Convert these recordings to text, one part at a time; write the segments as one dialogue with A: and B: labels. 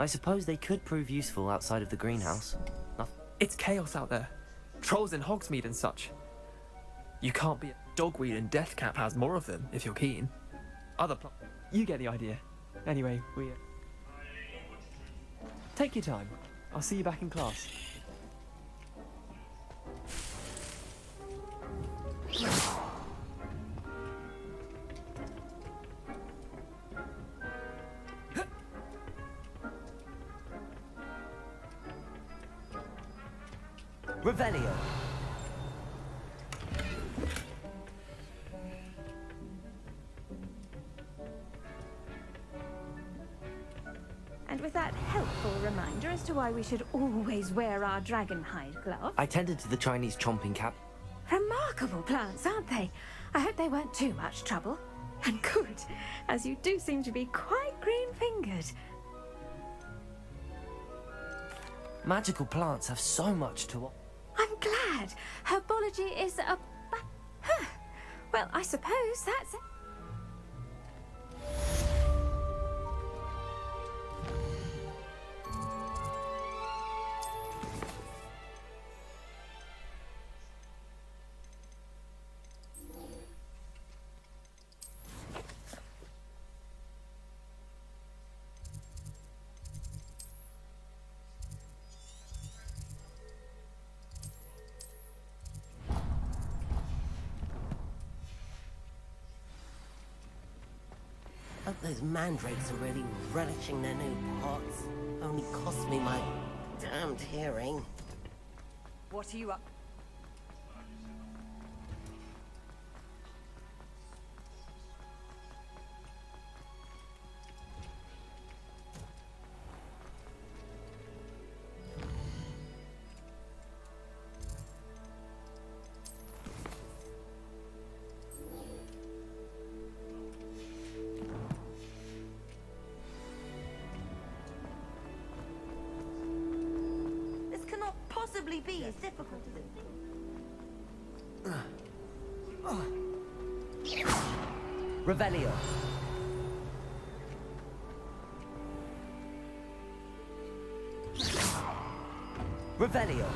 A: I suppose they could prove useful outside of the greenhouse.
B: It's chaos out there. Trolls in Hogsmeade and such. You can't be a dogweed, and Deathcap has more of them, if you're keen. You get the idea. Anyway, take your time. I'll see you back in class.
A: Revelio.
C: And with that helpful reminder as to why we should always wear our dragonhide glove.
A: I tended to the Chinese chomping cap.
C: Remarkable plants, aren't they? I hope they weren't too much trouble. And good, as you do seem to be quite green-fingered.
A: Magical plants have so much to offer.
C: I'm glad. Herbology is a... Well, I suppose that's it.
D: Hope those mandrakes are really relishing their new pots. Only cost me my damned hearing.
E: What are you up? Possibly be as difficult as it.
A: Revelio. Revelio.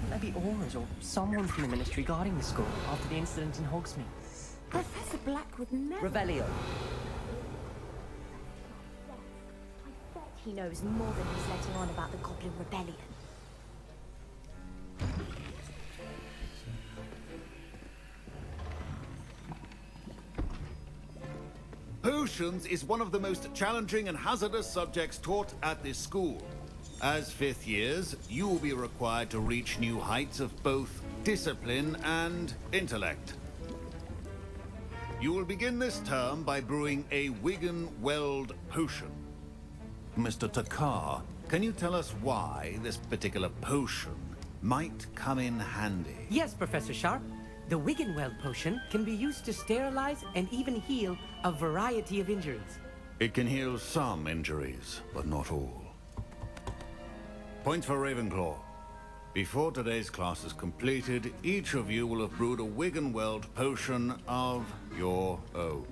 F: Maybe Aura's or someone from the Ministry guarding the school after the incident in Hogsmeade.
C: Professor Black would never...
A: Revelio.
C: I bet he knows more than he's letting on about the Goblin Rebellion.
G: Potions is one of the most challenging and hazardous subjects taught at this school. As fifth years, you will be required to reach new heights of both discipline and intellect. You will begin this term by brewing a Wiggenweld potion. Mr. Takar, can you tell us why this particular potion might come in handy?
F: Yes, Professor Sharp. The Wiggenweld potion can be used to sterilize and even heal a variety of injuries.
G: It can heal some injuries, but not all. Points for Ravenclaw. Before today's class is completed, each of you will have brewed a Wiggenweld potion of your own.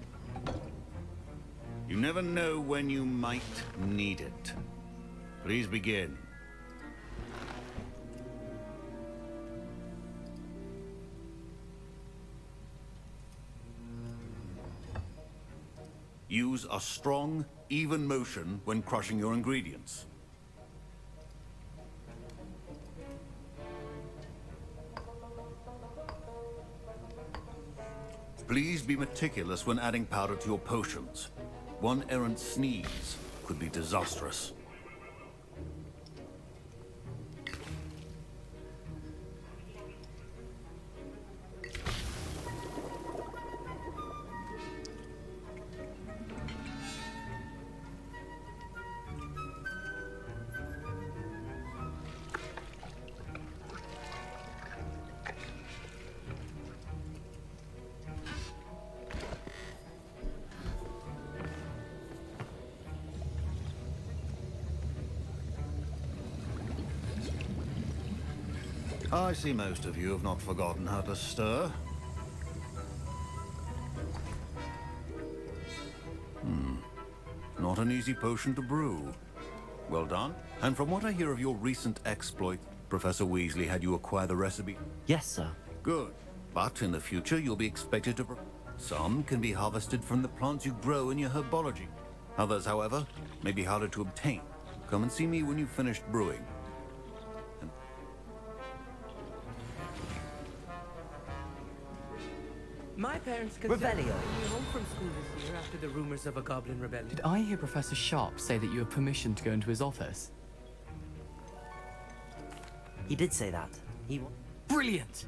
G: You never know when you might need it. Please begin. Use a strong, even motion when crushing your ingredients. Please be meticulous when adding powder to your potions. One errant sneeze could be disastrous. I see most of you have not forgotten how to stir. Not an easy potion to brew. Well done. And from what I hear of your recent exploit, Professor Weasley had you acquire the recipe.
A: Yes, sir.
G: Good. But in the future, you'll be expected to... Some can be harvested from the plants you grow in your herbology. Others, however, may be harder to obtain. Come and see me when you've finished brewing.
F: My parents considered
D: Revelio.
F: sending me home from school this year after the rumors of a goblin rebellion.
B: Did I hear Professor Sharp say that you have permission to go into his office?
A: He did say that.
B: Brilliant!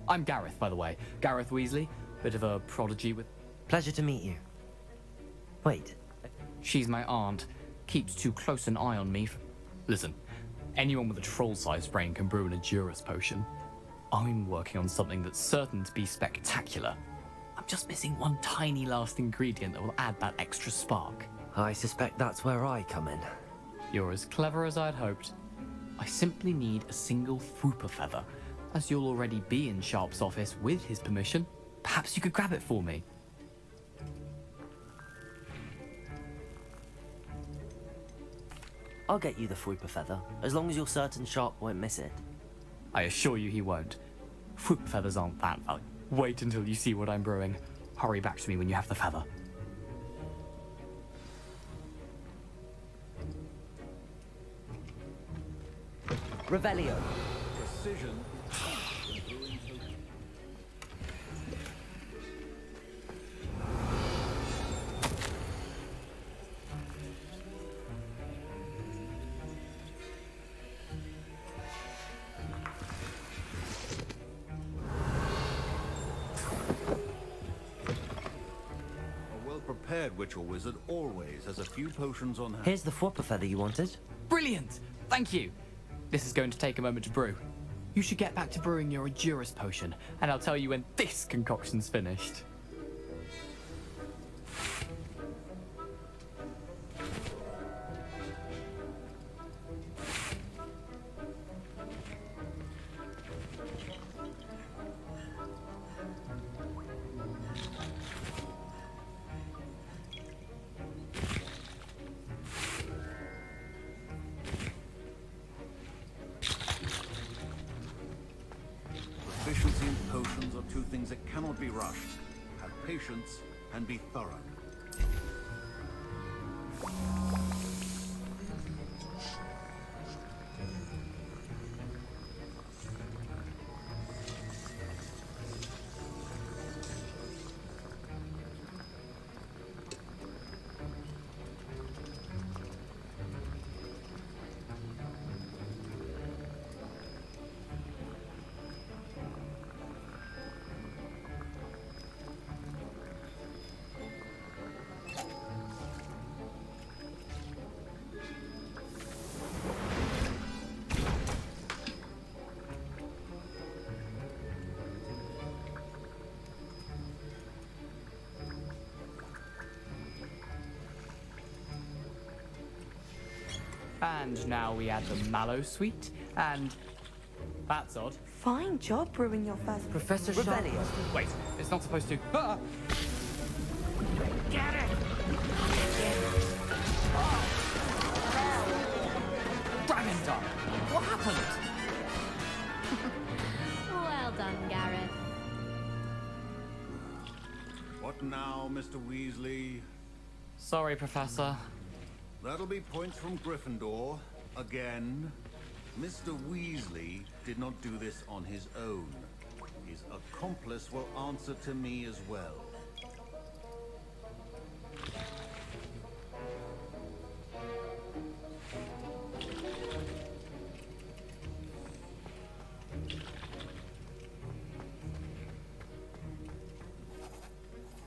B: I'm Gareth, by the way. Gareth Weasley. Bit of a prodigy with...
A: Pleasure to meet you. Wait.
B: She's my aunt. Keeps too close an eye on me. Listen, anyone with a troll-sized brain can brew an Edurus potion. I'm working on something that's certain to be spectacular. I'm just missing one tiny last ingredient that will add that extra spark.
A: I suspect that's where I come in.
B: You're as clever as I'd hoped. I simply need a single Fwooper feather. As you'll already be in Sharp's office with his permission, perhaps you could grab it for me.
A: I'll get you the Fwooper feather, as long as you're certain Sharp won't miss it.
B: I assure you he won't. Fwooper feathers aren't that valuable. Wait until you see what I'm brewing. Hurry back to me when you have the feather.
D: Revelio.
G: Precision. Prepared witch or wizard always has a few potions on hand.
A: Here's the Fwooper feather you wanted.
B: Brilliant! Thank you! This is going to take a moment to brew. You should get back to brewing your Edurus potion, and I'll tell you when this concoction's finished.
G: Proficiency in potions are two things that cannot be rushed. Have patience and be thorough.
B: And now we add the mallow sweet, and... That's odd.
E: Fine job brewing your first.
F: Professor Sharp.
B: Wait, it's not supposed to... Ah!
F: Get it!
B: Dragon Dart! What happened?
H: Well done, Gareth.
G: What now, Mr. Weasley?
B: Sorry, Professor.
G: That'll be points from Gryffindor. Again. Mr. Weasley did not do this on his own. His accomplice will answer to me as well.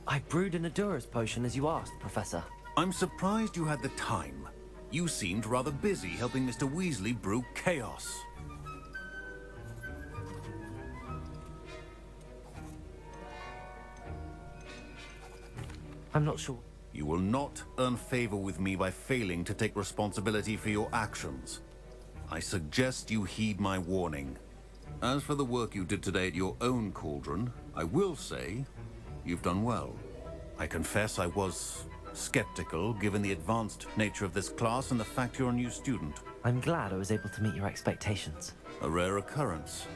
A: I brewed an Edurus potion as you asked, Professor.
G: I'm surprised you had the time. You seemed rather busy helping Mr. Weasley brew chaos.
A: I'm not sure.
G: You will not earn favor with me by failing to take responsibility for your actions. I suggest you heed my warning. As for the work you did today at your own cauldron, I will say you've done well. I confess I was skeptical, given the advanced nature of this class and the fact you're a new student.
A: I'm glad I was able to meet your expectations.
G: A rare occurrence.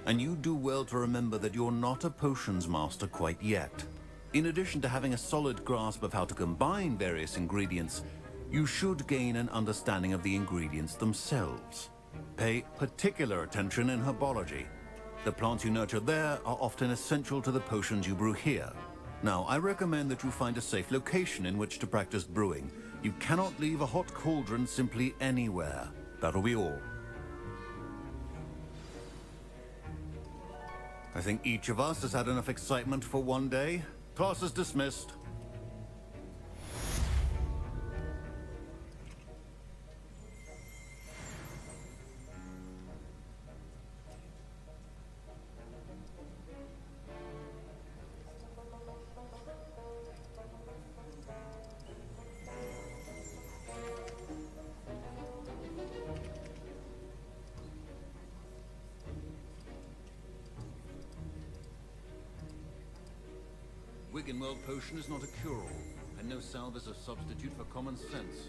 G: And you do well to remember that you're not a potions master quite yet. In addition to having a solid grasp of how to combine various ingredients, you should gain an understanding of the ingredients themselves. Pay particular attention in herbology. The plants you nurture there are often essential to the potions you brew here. Now, I recommend that you find a safe location in which to practice brewing. You cannot leave a hot cauldron simply anywhere. That'll be all. I think each of us has had enough excitement for one day. Class is dismissed. Wiggenweld potion is not a cure-all, and no salve is a substitute for common sense.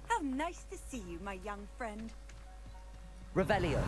E: How nice to see you, my young friend.
A: Revelio.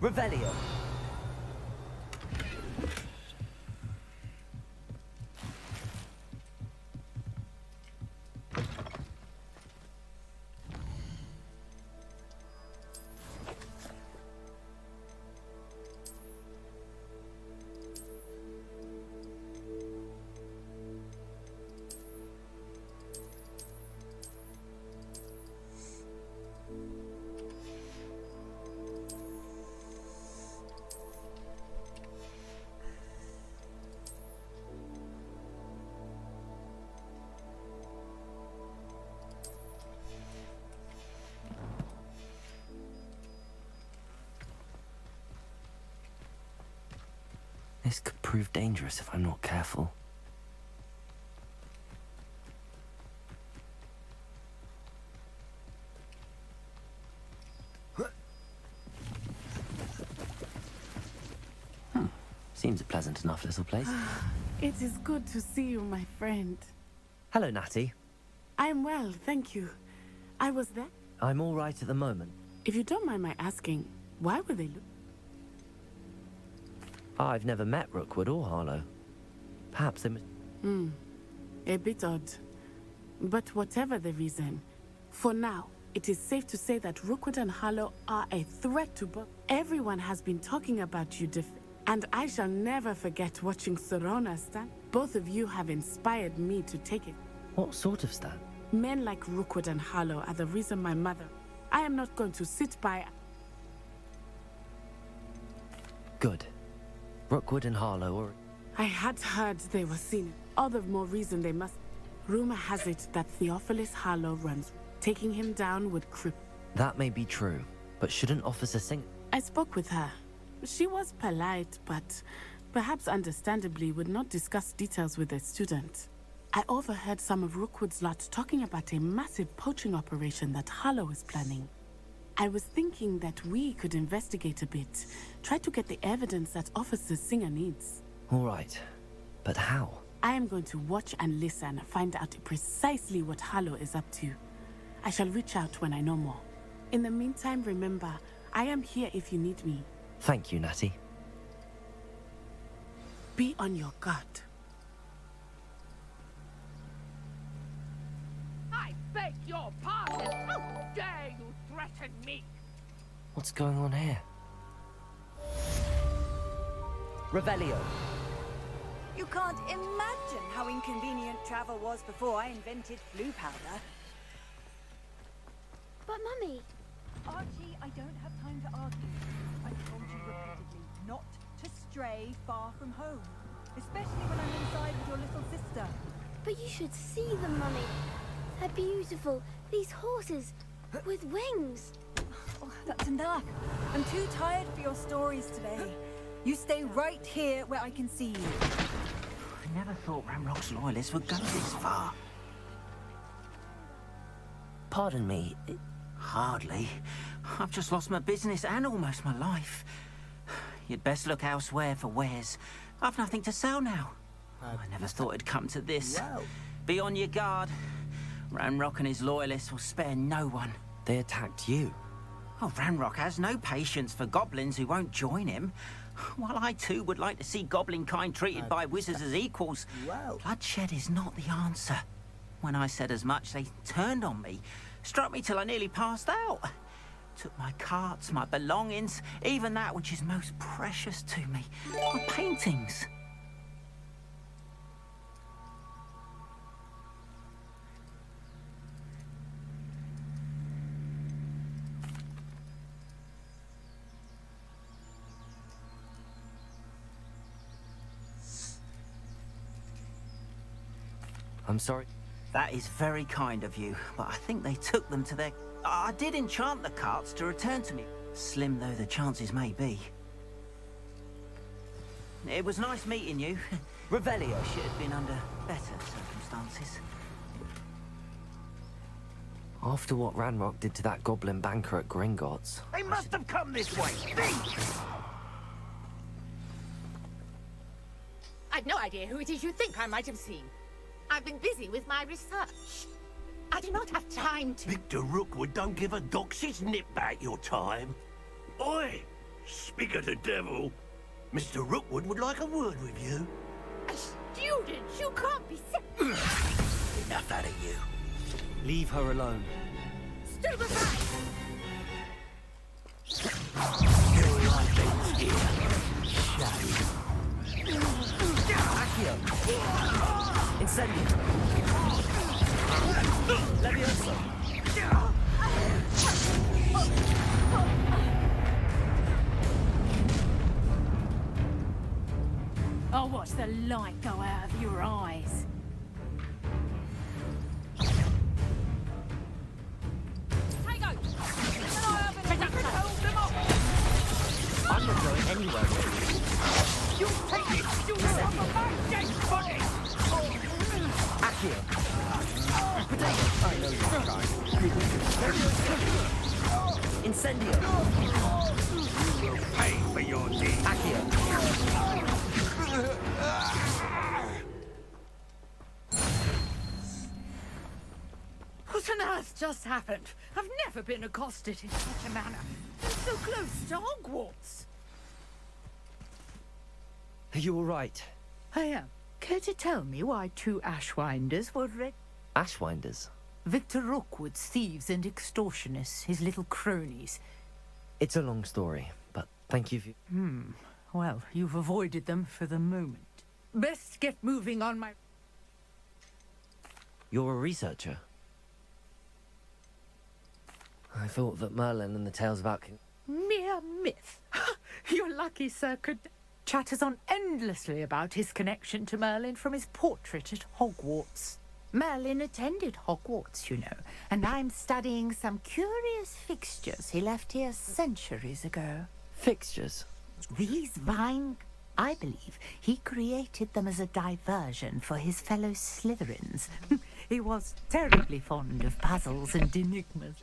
A: Revelio. This could prove dangerous if I'm not careful. Seems a pleasant enough little place.
I: It is good to see you, my friend.
A: Hello, Natty.
I: I am well, thank you. I was there.
A: I'm all right at the moment.
I: If you don't mind my asking, why were they
A: I've never met Rookwood or Harlow. Perhaps they must...
I: a bit odd. But whatever the reason, for now, it is safe to say that Rookwood and Harlow are a threat to both. Everyone has been talking about you, and I shall never forget watching Sorona stand. Both of you have inspired me to take it.
A: What sort of stand?
I: Men like Rookwood and Harlow are the reason my mother... I am not going to sit by...
A: Good. Rookwood and Harlow are...
I: I had heard they were seen. All the more reason they must... Rumor has it that Theophilus Harlow runs. Taking him down would
A: That may be true, but shouldn't Officer Sing...
I: I spoke with her. She was polite, but perhaps understandably would not discuss details with a student. I overheard some of Rookwood's lot talking about a massive poaching operation that Harlow is planning. I was thinking that we could investigate a bit, try to get the evidence that Officer Singer needs.
A: All right, but how?
I: I am going to watch and listen, find out precisely what Harlow is up to. I shall reach out when I know more. In the meantime, remember, I am here if you need me.
A: Thank you, Natty.
I: Be on your guard.
J: I beg your pardon! How dare you threaten me?
A: What's going on here? Revelio.
E: You can't imagine how inconvenient travel was before I invented blue powder.
H: But Mummy,
E: Archie, I don't have time to argue. I've told you repeatedly not to stray far from home. Especially when I'm inside with your little sister.
H: but you should see them, Mummy. They're beautiful. These horses with wings.
E: Oh, that's enough. I'm too tired for your stories today. You stay right here where I can see you.
K: I never thought Ramrock's loyalists would go this far.
A: Pardon me.
K: Hardly. I've just lost my business and almost my life. You'd best look elsewhere for wares. I've nothing to sell now. I never thought it'd come to this.
D: Whoa.
K: Be on your guard. Ranrock and his loyalists will spare no one.
A: They attacked you.
K: Oh, Ranrock has no patience for goblins who won't join him. While I too would like to see goblin kind treated by wizards as equals,
D: Whoa.
K: bloodshed is not the answer. When I said as much, they turned on me, struck me till I nearly passed out. Took my carts, my belongings, even that which is most precious to me, my paintings.
A: I'm sorry.
K: That is very kind of you, but I think they took them to their... I did enchant the carts to return to me, slim though the chances may be. It was nice meeting you.
A: Revelio.
K: Should have been under better circumstances.
A: After what Ranrock did to that goblin banker at Gringotts...
J: They must have come this way.
L: I've no idea who it is you think I might have seen. I've been busy with my research. I do not have time to...
J: Victor Rookwood don't give a doxy's nip back your time. Oi! Speak of the devil. Mr. Rookwood would like a word with you.
L: A student? You can't be...
J: Enough out of you.
A: Leave her alone.
L: Stand aside!
J: Your life ends here.
A: Accio! Incendio! Levioso!
E: I'll watch the light go out of your eyes.
A: I'm not going anywhere with you.
L: You take it! You son of my dead body!
A: Accio. Potato. I know you're trying. Incendio.
J: You will pay for your deed.
A: Accio.
L: What on earth just happened? I've never been accosted in such a manner. I'm so close to Hogwarts.
A: Are you all right?
L: I am. Care to tell me why 2 Ashwinders were
A: Ashwinders?
L: Victor Rookwood's thieves and extortionists, his little cronies.
A: It's a long story, but thank you for...
L: Well, you've avoided them for the moment. Best get moving on my...
A: You're a researcher? I thought that Merlin and the Tales of Alchemy...
L: Mere myth. You're lucky, sir, could... Chatters on endlessly about his connection to Merlin from his portrait at Hogwarts. Merlin attended Hogwarts, you know, and I'm studying some curious fixtures he left here centuries ago.
A: Fixtures?
L: These I believe he created them as a diversion for his fellow Slytherins. He was terribly fond of puzzles and enigmas.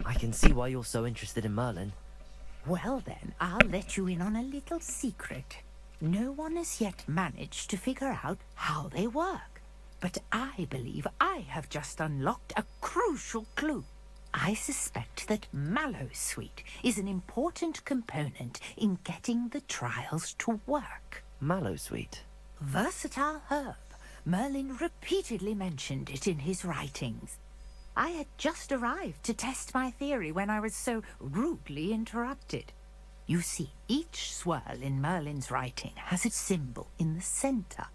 A: I can see why you're so interested in Merlin.
L: Well then, I'll let you in on a little secret. No one has yet managed to figure out how they work. But I believe I have just unlocked a crucial clue. I suspect that Mallowsweet is an important component in getting the trials to work.
A: Mallowsweet?
L: Versatile herb. Merlin repeatedly mentioned it in his writings. I had just arrived to test my theory when I was so rudely interrupted. You see, each swirl in Merlin's writing has a symbol in the center.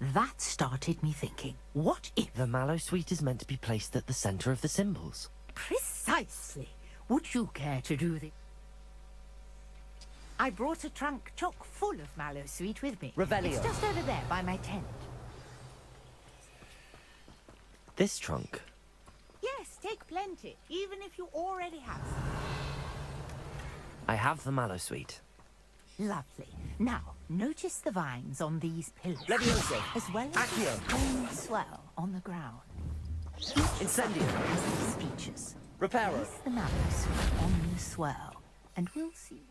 L: That started me thinking, what if...
A: The Mallowsweet is meant to be placed at the center of the symbols.
L: Precisely. Would you care to do the... I brought a trunk chock full of Mallowsweet with me.
A: Revelio.
L: It's just over there by my tent.
A: This trunk?
L: Yes, take plenty, even if you already have some.
A: I have the Mallowsweet.
L: Lovely. Now, notice the vines on these pillars.
A: Leviosa.
L: As well as
A: Accio.
L: the stone swell on the ground.
A: Incendio.
L: Has these features.
A: Reparo.
L: Place the Mallowsweet on the swell, and we'll see...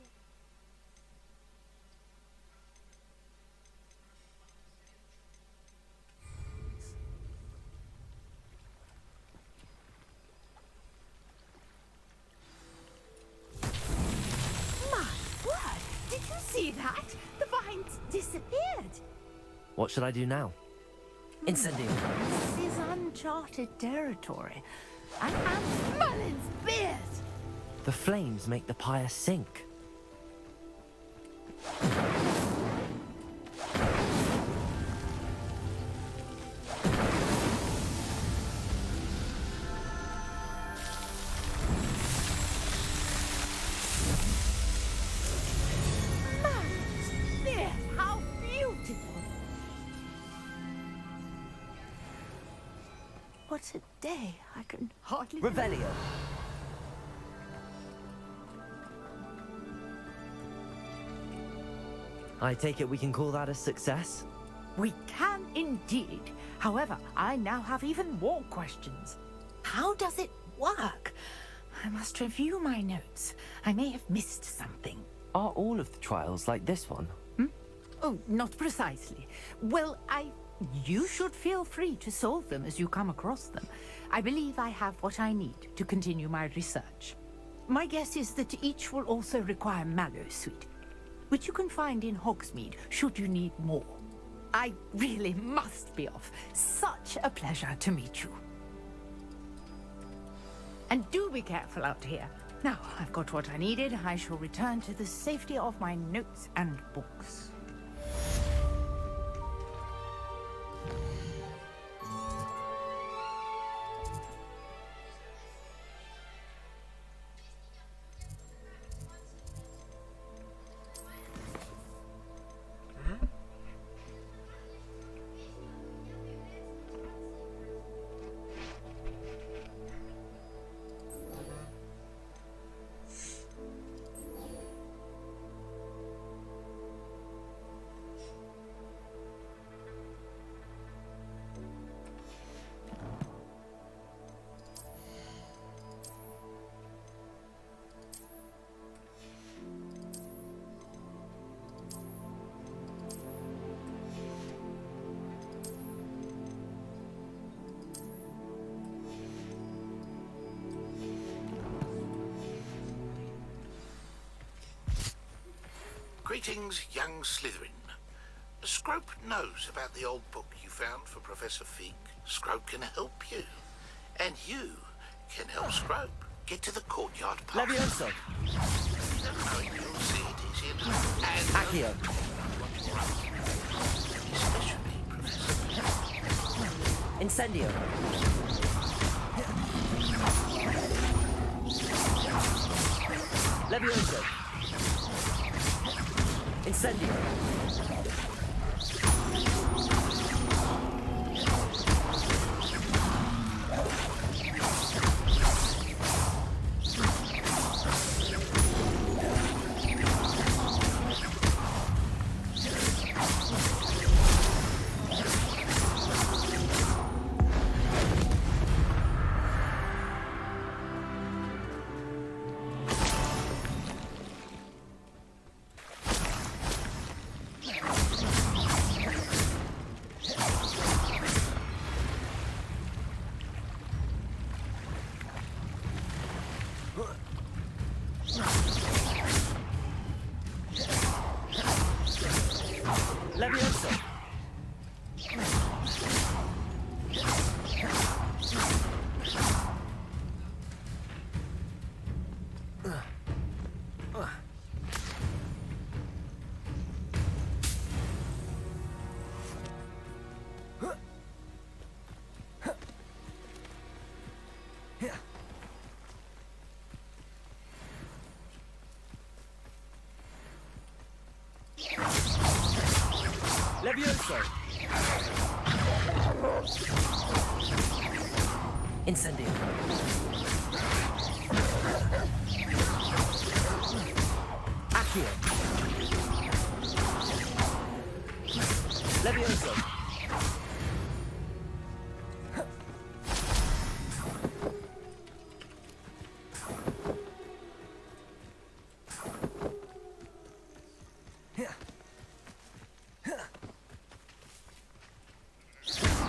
L: See that? The vines disappeared.
A: What should I do now? Incendio.
L: This is uncharted territory. I have Merlin's beard.
A: The flames make the pyre sink.
L: What a day. I can hardly...
A: Revelio. I take it we can call that a success?
L: We can indeed. However, I now have even more questions. How does it work? I must review my notes. I may have missed something.
A: Are all of the trials like this one?
L: Oh, not precisely. Well, you should feel free to solve them as you come across them. I believe I have what I need to continue my research. My guess is that each will also require Mallowsweet, which you can find in Hogsmeade should you need more. I really must be off. Such a pleasure to meet you. And do be careful out here. Now, I've got what I needed. I shall return to the safety of my notes and books.
M: Greetings, young Slytherin. Scrope knows about the old book you found for Professor Fig. Scrope can help you. And you can help Scrope get to the courtyard path.
A: Levioso!
M: You'll see it is in... And...
A: Accio!
M: Especially Professor Fig.
A: Incendio! Levioso! Incendio! Levioso! Levioso! Incendio! Accio! Levioso!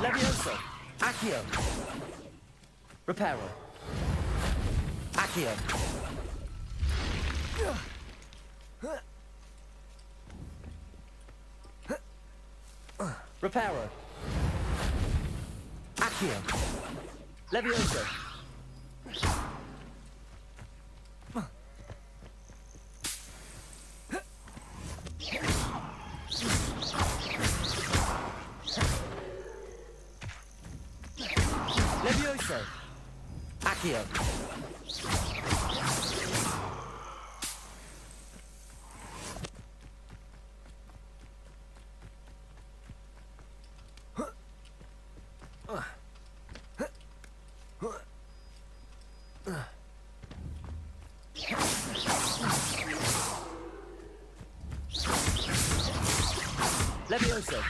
A: Levioso! Accio! Reparo! Accio! Reparo! Accio! Levioso! Levioso! Accio! Levioso!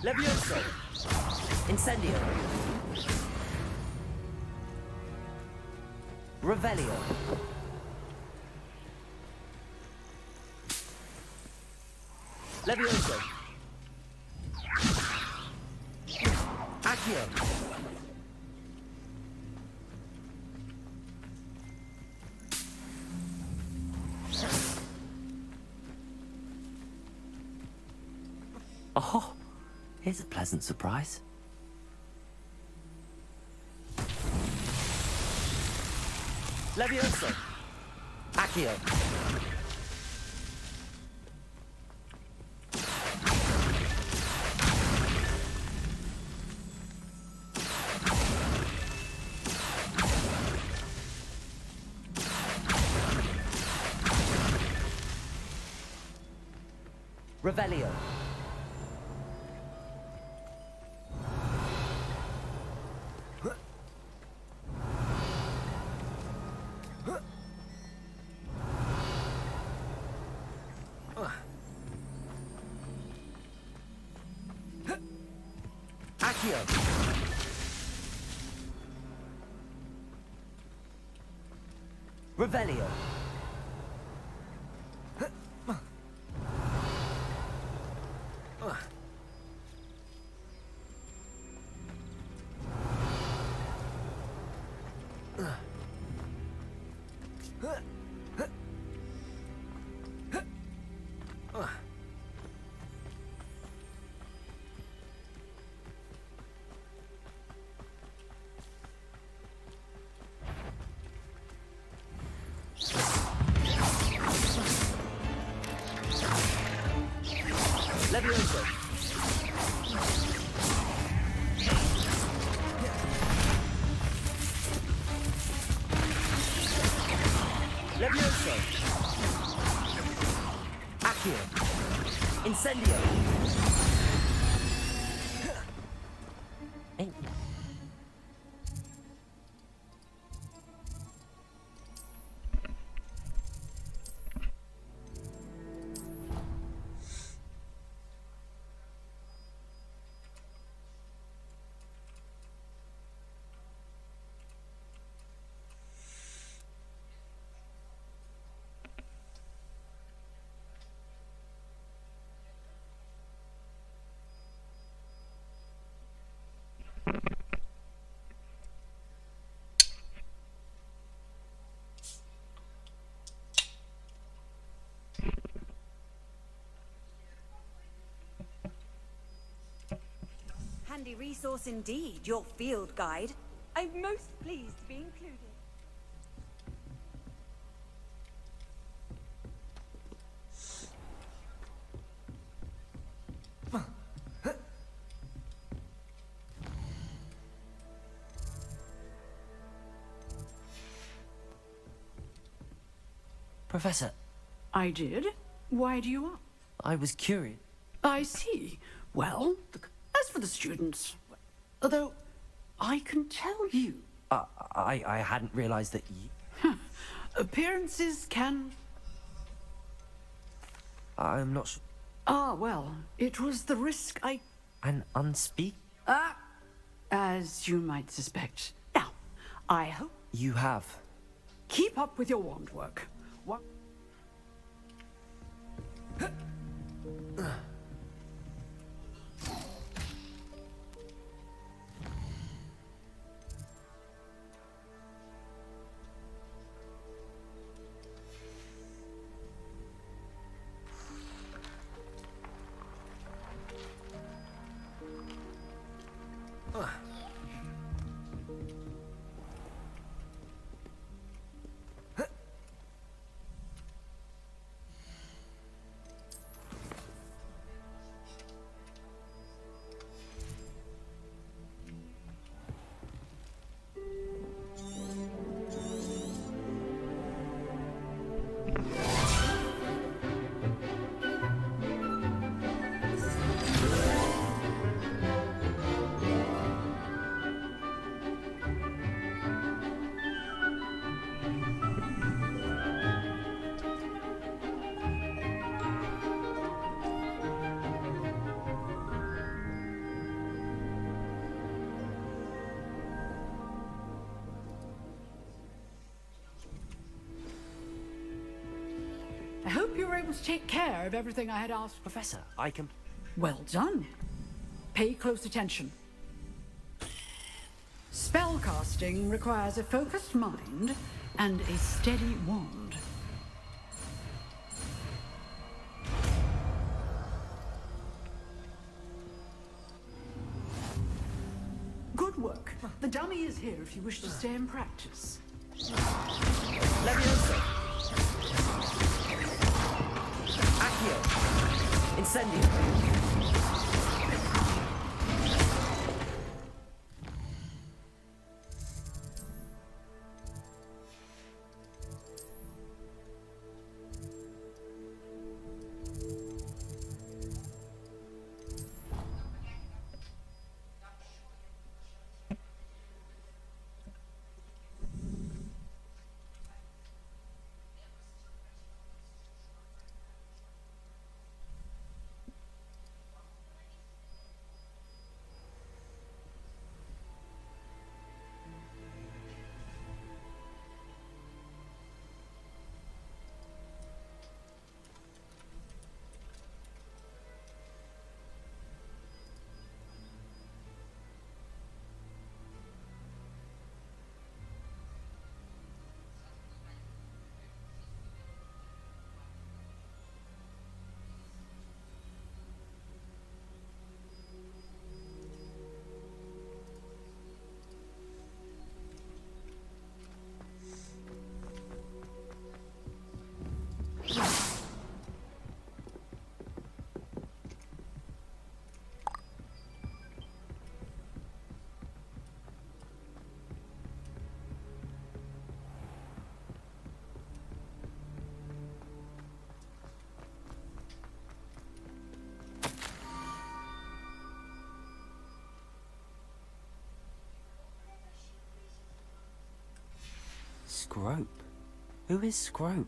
A: Levioso! Incendio! Revelio! Levioso! Accio! Oh, here's a pleasant surprise. Levioso! Accio! Revelio! Accio! Revelio! Levioso! Levioso! Accio! Incendio! Hey.
E: Handy resource indeed, your field guide. I'm most pleased to be included.
A: Professor,
N: I did? Why do you ask?
A: I was curious.
N: I see. Well, as for the students, although I can tell you...
A: I hadn't realized that
N: appearances can...
A: I'm not sure.
N: Ah, well, it was the risk I...
A: An unspeak?
N: As you might suspect. Now, I hope...
A: You have.
N: Keep up with your wand work. What? able to take care of everything I had asked?
A: Professor, I can...
N: Well done. Pay close attention. Spellcasting requires a focused mind and a steady wand. Good work. The dummy is here if you wish to stay and practice.
A: Leviosa! Accio! Incendio! Scrope? Who is Scrope?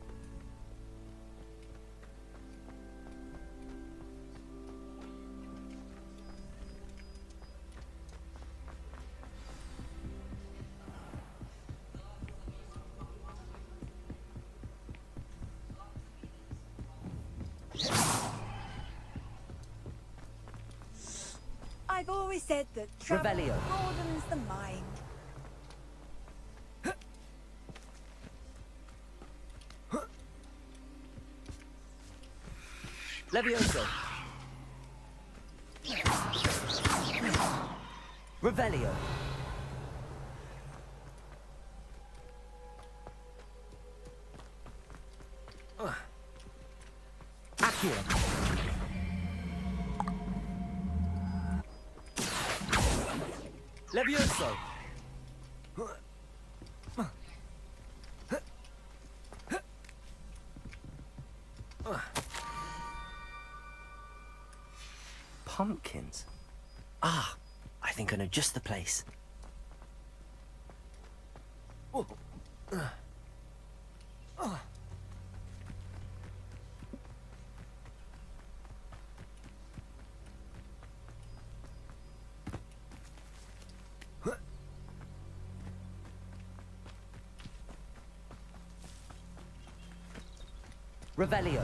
E: I've always said that travel
A: Revelio.
E: broadens the mind.
A: Levioso! Revelio! Accio! Levioso! Pumpkins? Ah, I think I know just the place. Revelio.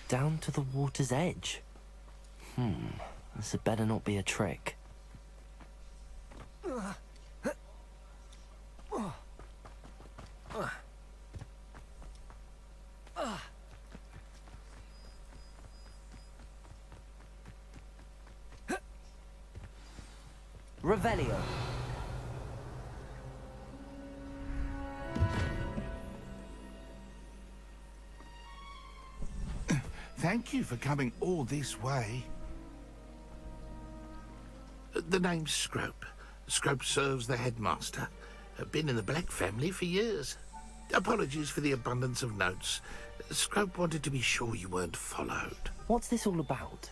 A: Down to the water's edge. This had better not be a trick. Revelio.
M: Thank you for coming all this way. The name's Scrope. Scrope serves the headmaster. Been in the Black family for years. Apologies for the abundance of notes. Scrope wanted to be sure you weren't followed.
A: What's this all about?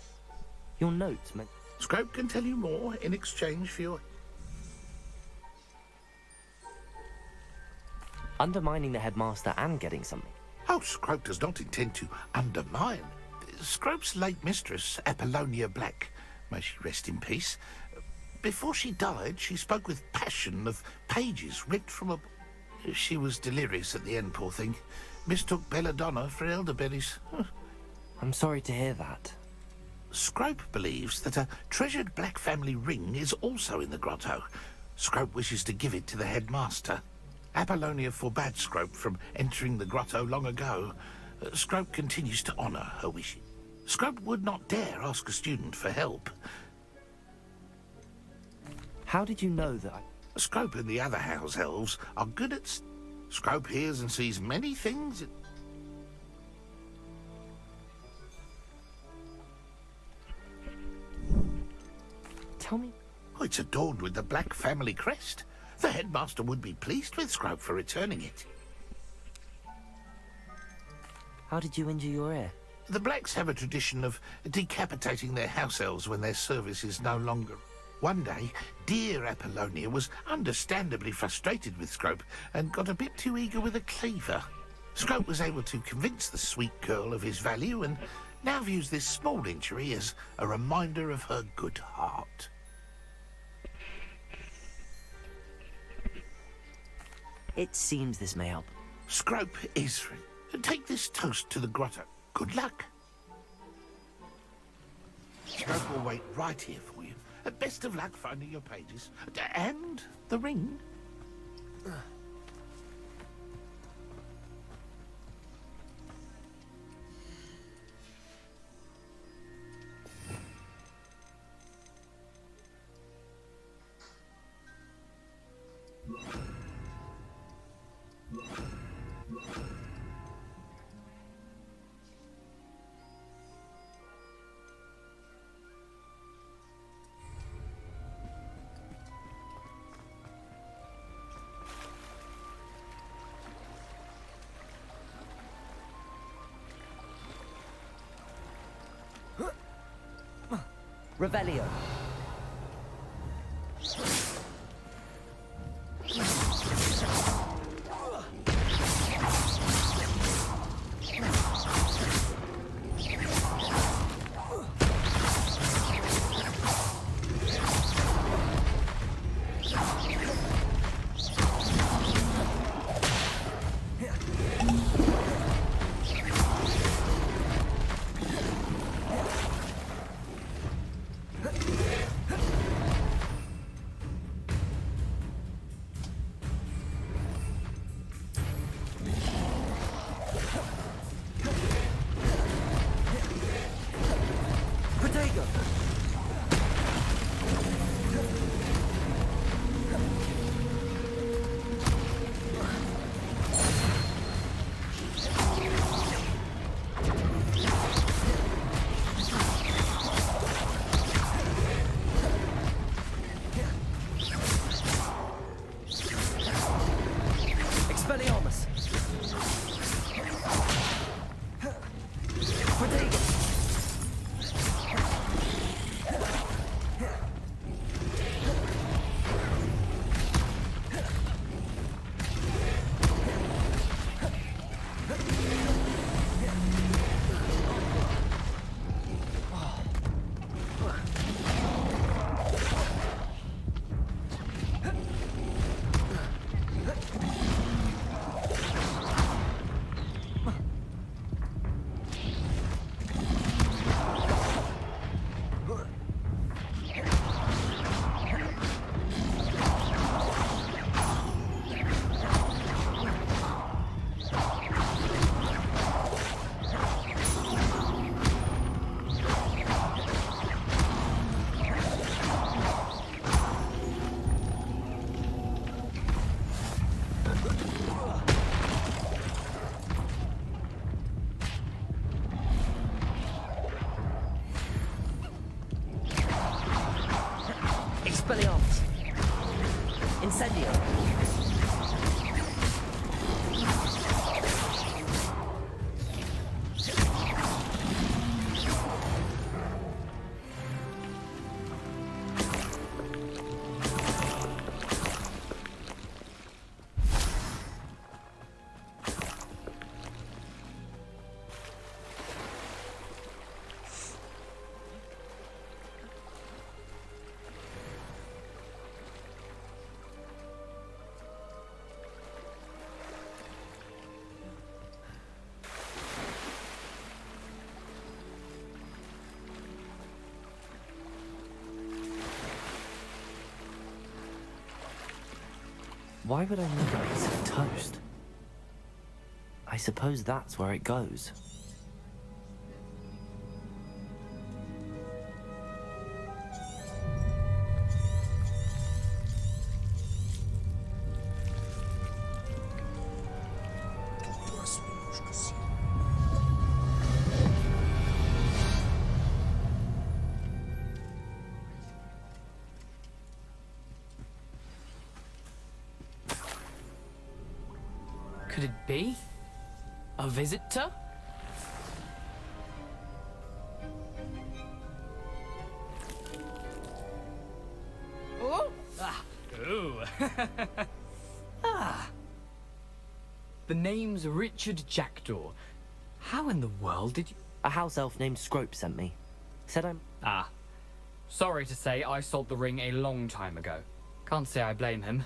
A: Your notes meant...
M: Scrope can tell you more in exchange for your...
A: Undermining the headmaster and getting something.
M: Oh, Scrope does not intend to undermine. Scrope's late mistress, Apollonia Black, may she rest in peace. Before she died, she spoke with passion of pages ripped from a... She was delirious at the end, poor thing. Mistook belladonna for elderberries.
A: I'm sorry to hear that.
M: Scrope believes that a treasured Black family ring is also in the grotto. Scrope wishes to give it to the headmaster. Apollonia forbade Scrope from entering the grotto long ago. Scrope continues to honour her wishes. Scrope would not dare ask a student for help.
A: How did you know that I...
M: Scrope and the other house elves are good at... Scrope hears and sees many things...
A: Tell me...
M: Oh, it's adorned with the Black family crest. The headmaster would be pleased with Scrope for returning it.
A: How did you injure your ear?
M: The Blacks have a tradition of decapitating their house elves when their service is no longer... One day, dear Apollonia was understandably frustrated with Scrope and got a bit too eager with a cleaver. Scrope was able to convince the sweet girl of his value and now views this small injury as a reminder of her good heart.
A: It seems this may help.
M: Scrope is... Take this toast to the grotto. Good luck. Scrope will wait right here for you. Best of luck finding your pages. And the ring.
A: Revelio. Expelliarmus. Incendio. Why would I need a piece of toast? I suppose that's where it goes.
B: Could it be? A visitor? Oh! Ah! Ooh! Ah! The name's Richard Jackdaw. How in the world did you...
A: A house elf named Scrope sent me. Said I'm...
B: Ah. Sorry to say, I sold the ring a long time ago. Can't say I blame him.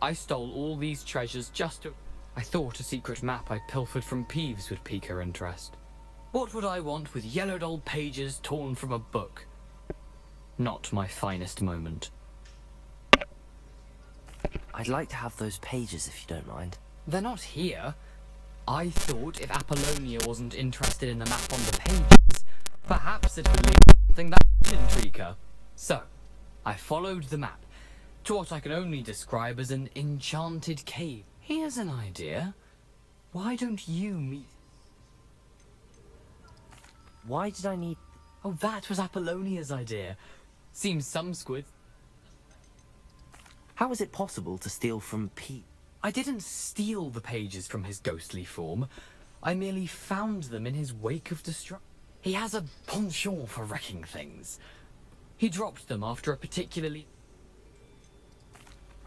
B: I stole all these treasures just to... I thought a secret map I pilfered from Peeves would pique her interest. What would I want with yellowed old pages torn from a book? Not my finest moment.
A: I'd like to have those pages if you don't mind.
B: They're not here. I thought if Apollonia wasn't interested in the map on the pages, perhaps it would lead to something that would intrigue her. So, I followed the map to what I can only describe as an enchanted cave. Here's an idea. Why don't you meet...
A: Why did I need...
B: Oh, that was Apollonia's idea. Seems some squid.
A: How is it possible to steal from Pete?
B: I didn't steal the pages from his ghostly form. I merely found them in his wake of destruction. He has a penchant for wrecking things. He dropped them after a particularly...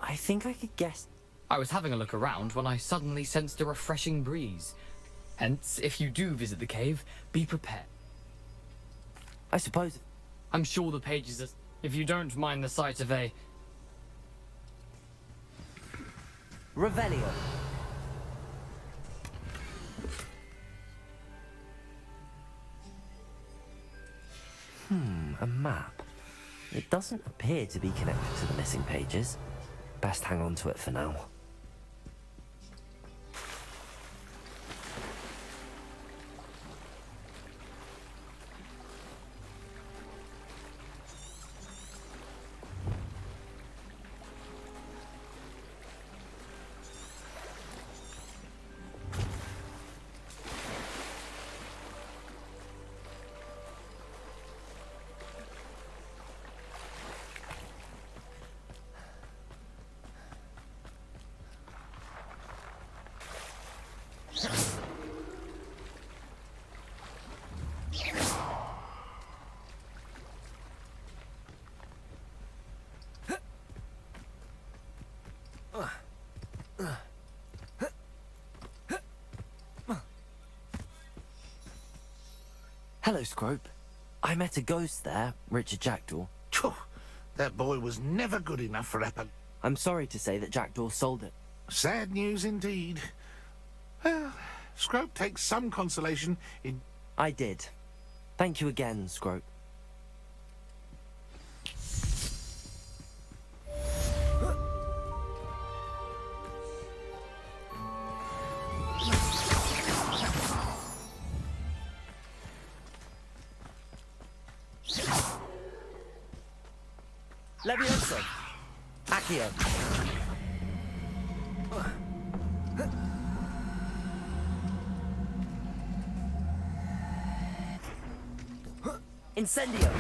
A: I think I could guess...
B: I was having a look around when I suddenly sensed a refreshing breeze. Hence, if you do visit the cave, be prepared.
A: I suppose...
B: I'm sure the pages are... If you don't mind the sight of a...
A: Revelio. A map. It doesn't appear to be connected to the missing pages. Best hang on to it for now. Hello, Scrope. I met a ghost there, Richard Jackdaw.
M: Phew, that boy was never good enough for Apple.
A: I'm sorry to say that Jackdaw sold it.
M: Sad news indeed. Well, Scrope takes some consolation in...
A: I did. Thank you again, Scrope. Levioso. Accio. Incendio.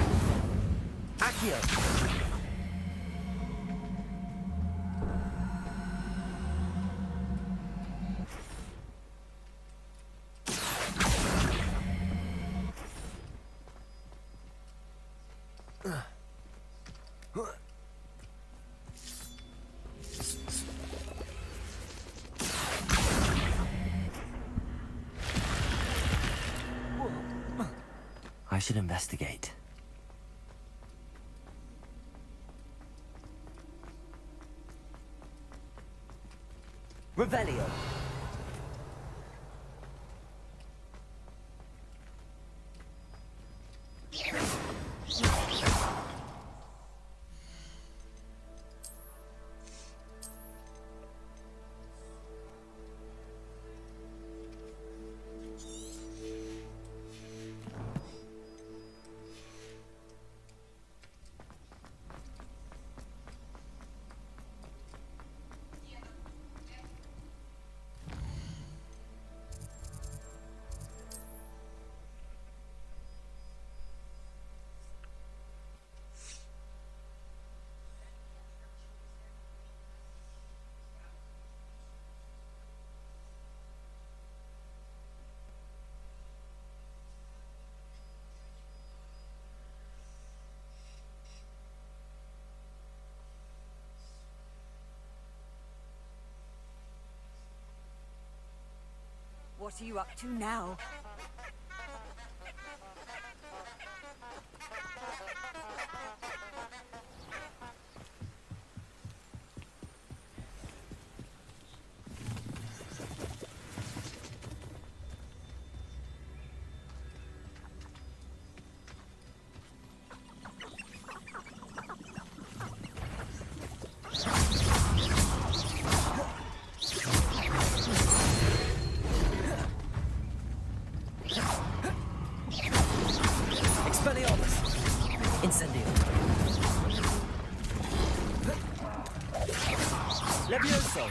A: Accio. I should investigate. Revelio.
E: What are you up to now?
A: Levioso!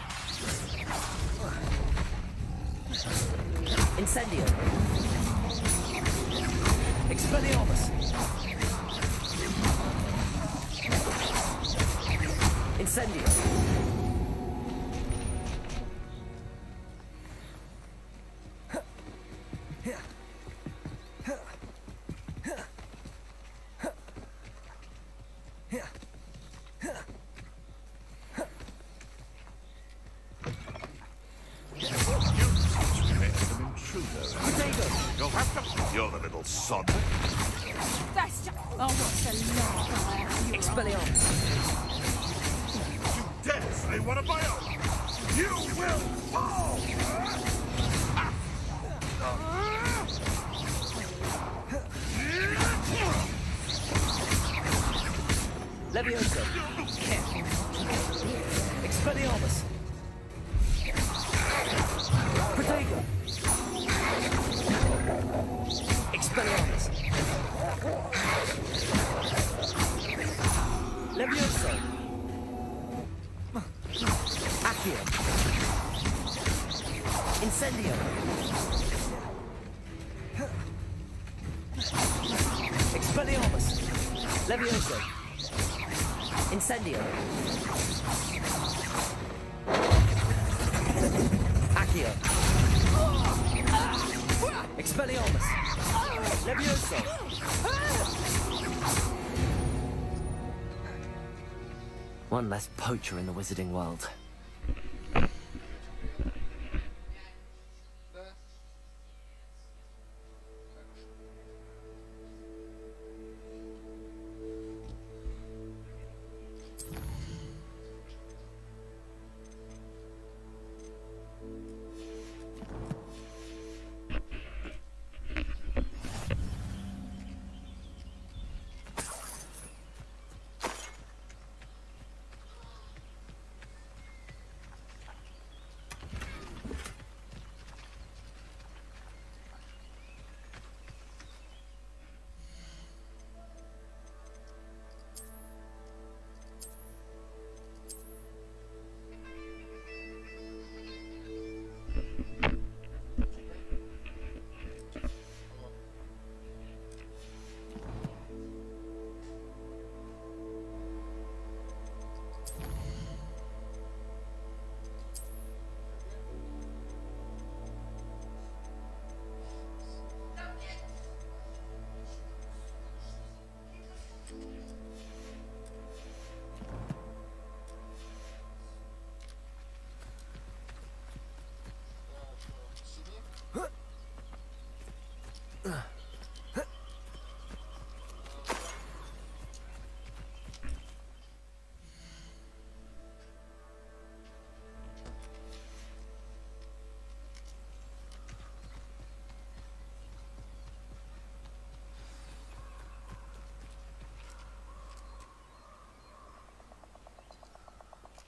A: Incendio! Expelliarmus! Incendio!
J: You're the little sod.
E: That's just... Oh, what's a lot?
A: Expelliarmus!
J: You dare say one of my own? You will fall!
A: Levioso! Expelliarmus! Protego! Expelliarmus! Levioso! Accio! Incendio! Expelliarmus! Levioso! Incendio! Accio! Expelliarmus! Levioso! One less poacher in the wizarding world.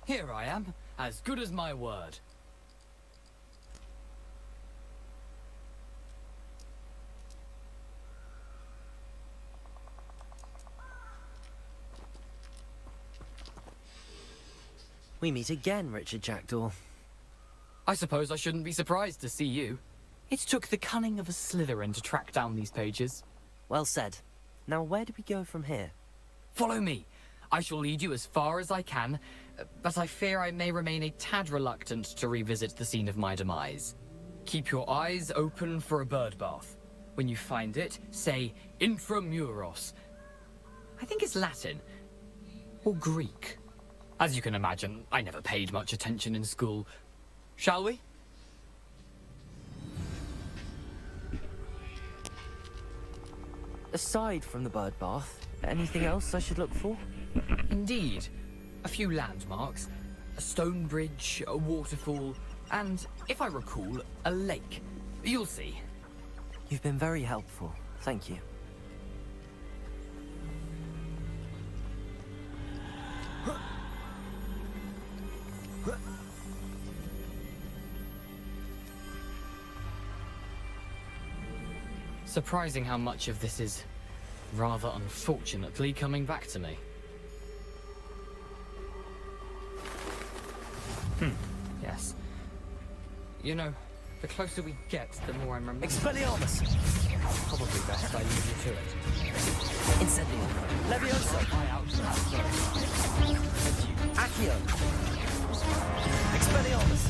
B: Here I am, as good as my word.
A: We meet again, Richard Jackdaw.
B: I suppose I shouldn't be surprised to see you. It took the cunning of a Slytherin to track down these pages.
A: Well said. Now where do we go from here?
B: Follow me. I shall lead you as far as I can, but I fear I may remain a tad reluctant to revisit the scene of my demise. Keep your eyes open for a bird bath. When you find it, say intramuros. I think it's Latin. Or Greek. As you can imagine, I never paid much attention in school. Shall we?
A: Aside from the bird bath, anything else I should look for?
B: Indeed. A few landmarks. A stone bridge, a waterfall, and, if I recall, a lake. You'll see.
A: You've been very helpful. Thank you.
B: Surprising how much of this is, rather unfortunately, coming back to me. Yes. You know, the closer we get, the more I'm remembering.
A: Expelliarmus!
B: Probably best I leave you to it.
A: Incendio. Levioso! Accio! Expelliarmus!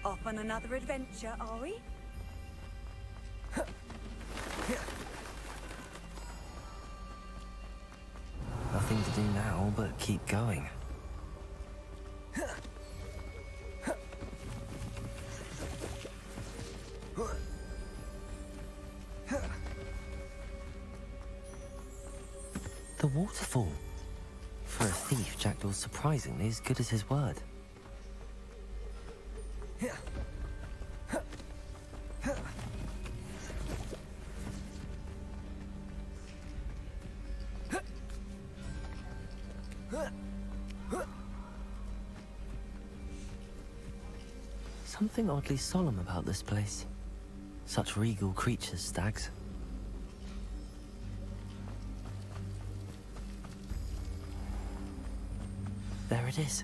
E: Off on another adventure, are we?
A: Nothing to do now but keep going. The waterfall. For a thief, Jackdaw's surprisingly as good as his word. Something oddly solemn about this place. Such regal creatures, stags. There it is,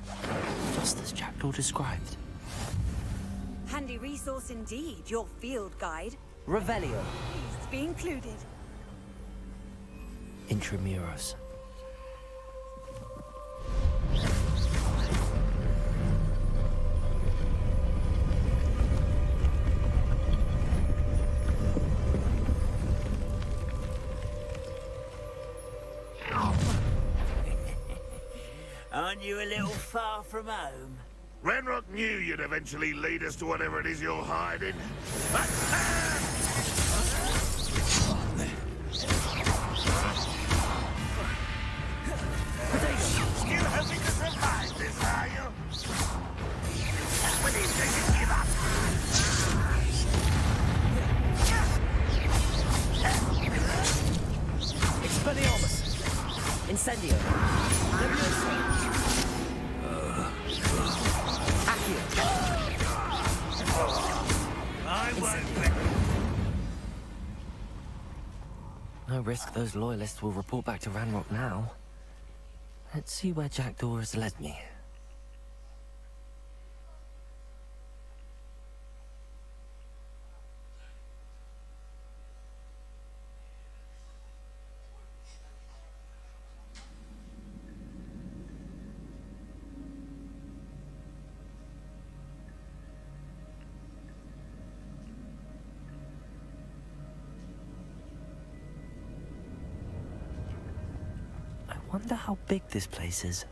A: just as Jackdaw described.
E: Handy resource indeed, your field guide.
A: Revelio.
E: Please be included.
A: Intramuros.
J: Aren't you a little far from home?
M: Ranrock knew you'd eventually lead us to whatever it is you're hiding. Still hoping to survive this, are you? When he's going to give up.
A: Expelliarmus! Incendio! Levioso! No risk those loyalists will report back to Ranrock now. Let's see where Jackdaw has led me. I wonder how big this place is.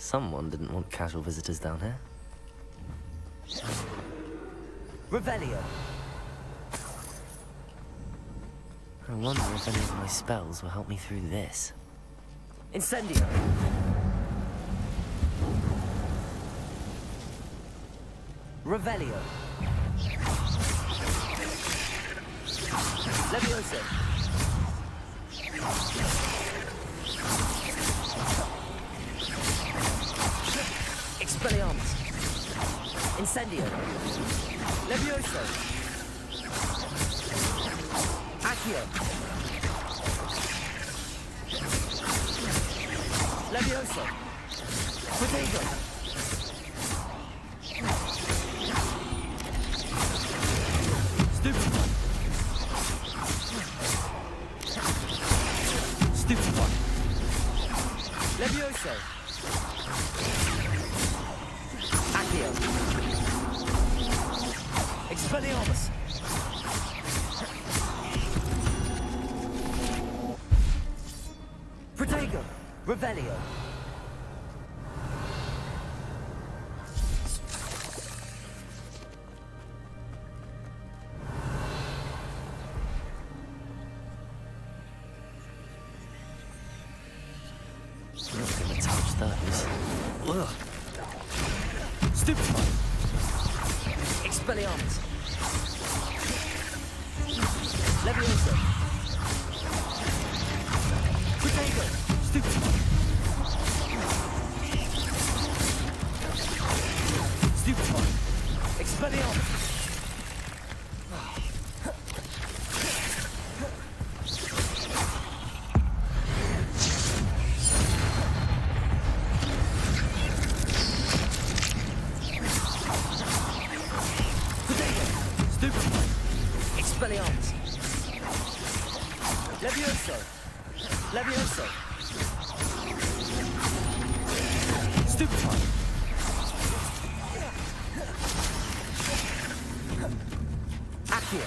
A: Someone didn't want casual visitors down here.
O: Revelio.
A: I wonder if any of my spells will help me through this.
O: Incendio. Revelio. Levioso. Expelliarmus. Incendio. Levioso. Accio. Levioso. Protego. Stupefy. Stupefy. Levioso. Accio. Expelliarmus. Protego. Revelio.
A: I'm not gonna touch those. Ugh.
O: Stupefy. Expelliarmus. Levioso. Protego. Stupefy. Stupefy. Expelliarmus. Expelliarmus. Levioso. Levioso. Stupefy. Accio.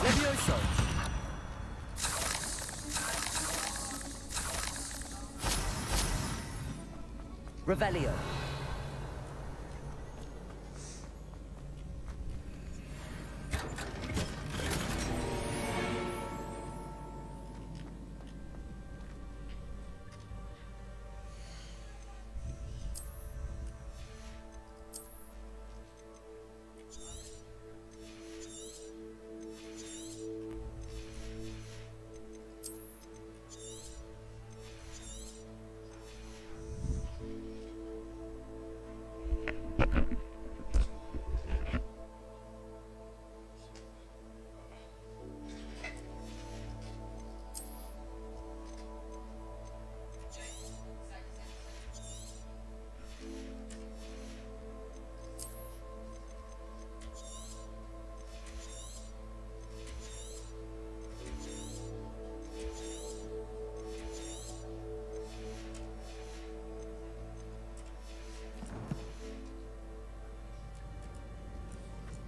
O: Levioso. Revelio.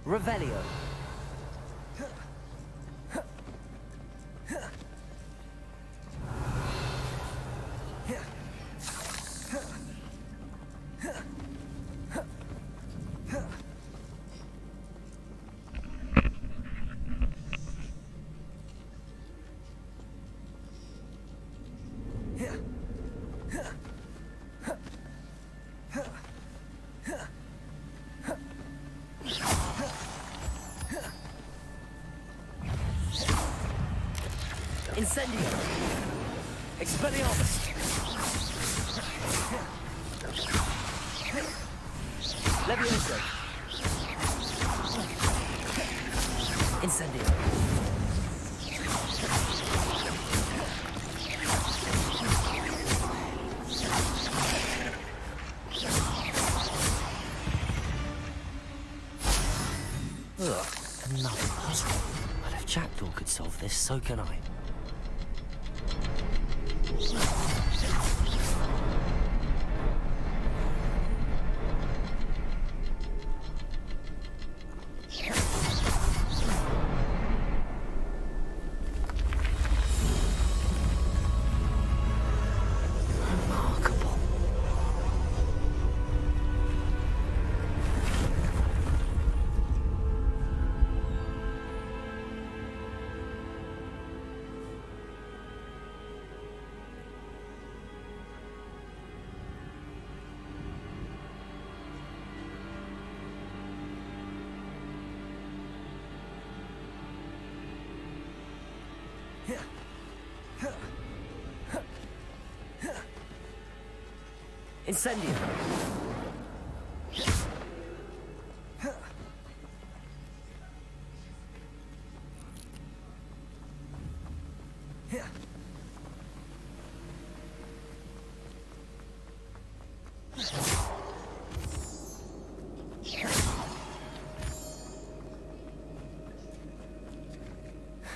O: Revelio. Incendio. Expelliarmus. Levioso. Incendio.
A: Ugh, another puzzle. But if Jackdaw could solve this, so can I.
O: Incendio.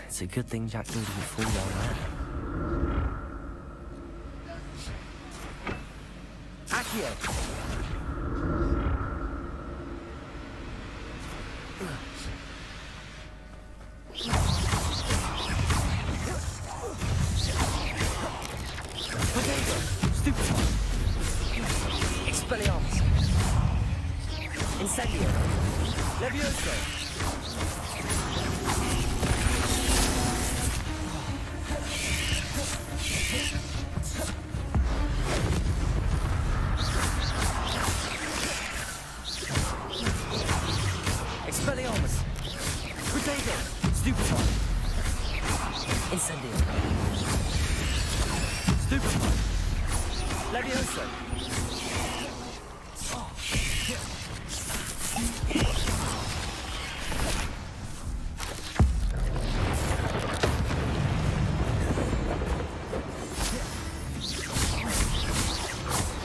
A: It's a good thing Jack didn't fall down there.
O: Accio. Expelliarmus. Incendio. Levioso. Expelliarmus. Potato. Stupefy. Incendio. Stupefy. Levioso.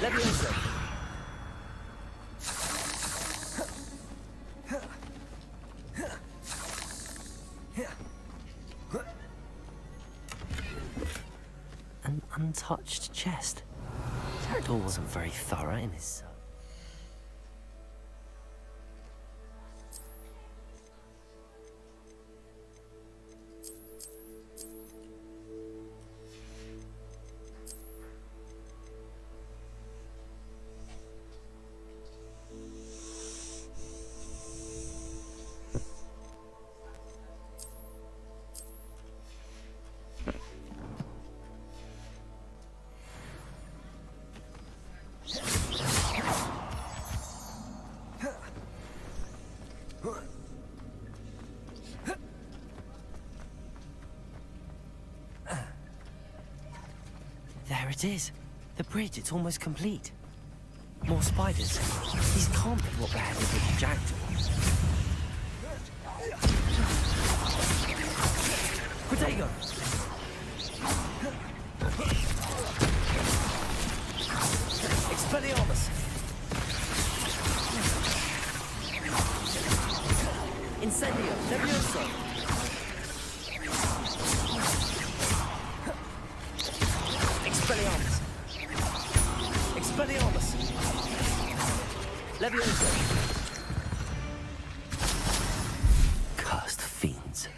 O: Levioso.
A: An untouched chest. Jackdaw wasn't very thorough in his... There it is. The bridge, it's almost complete. More spiders. These can't be what beheaded with Jackdaw.
O: Protego. Expelliarmus. Incendio. Levioso. Expelliarmus. Expelliarmus. Levioso.
A: Cursed fiends.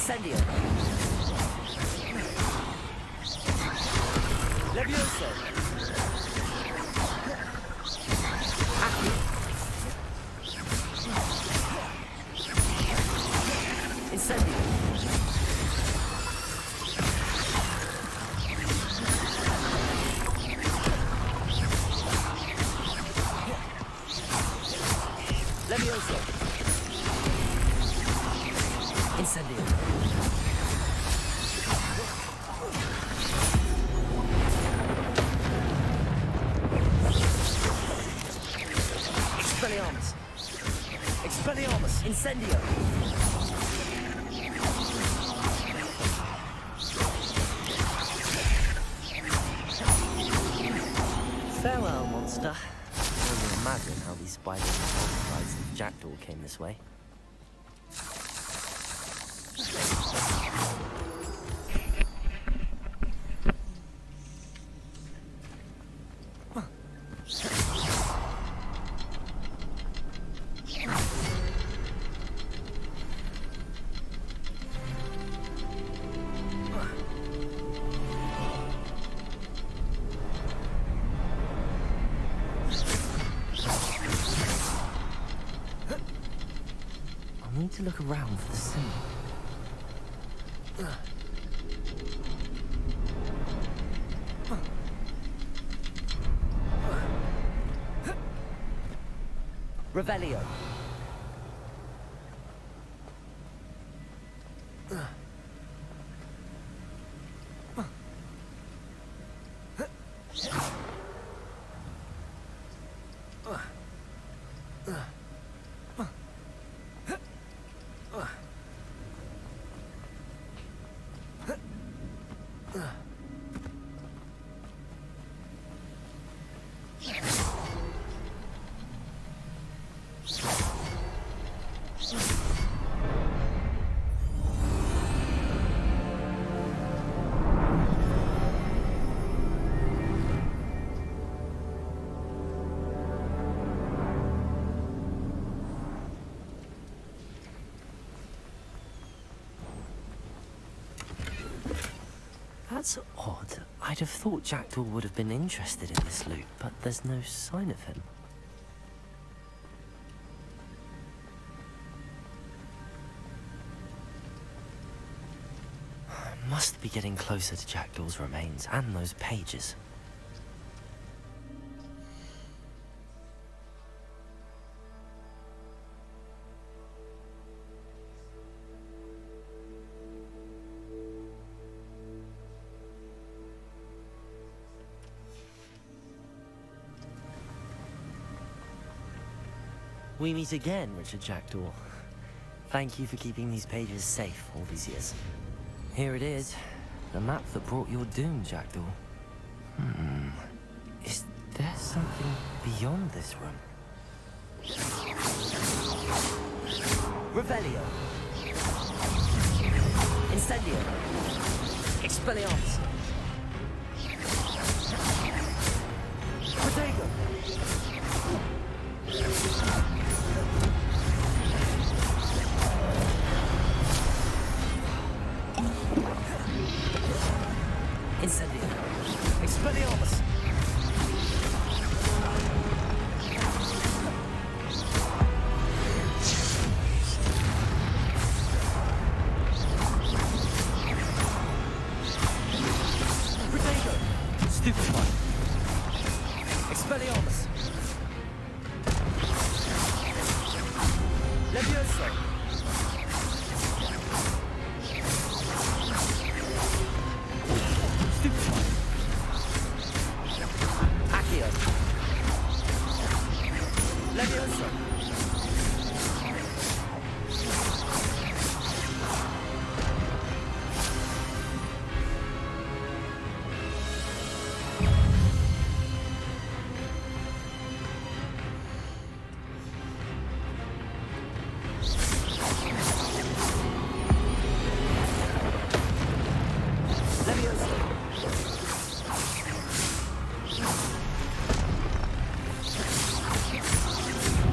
O: Incendio. Levioso. Incendio. Levioso. Incendio. Expelliarmus. Expelliarmus. Incendio.
A: Farewell, monster. I can only imagine how these spiders and multiplies and jackdaw came this way. I need to look around for the symbol.
O: Revelio.
A: That's odd. I'd have thought Jackdaw would have been interested in this loot, but there's no sign of him. I must be getting closer to Jackdaw's remains and those pages. We meet again, Richard Jackdaw. Thank you for keeping these pages safe all these years. Here it is, the map that brought your doom, Jackdaw. Is there something beyond this room?
O: Revelio. Incendio. Expelliarmus. Protego. Incendio. Expelliarmus. Protego. Stupefy. Expelliarmus. Levioso. Stupefy. Accio. Levioso.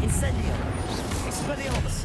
O: Incendio. Expelliarmus.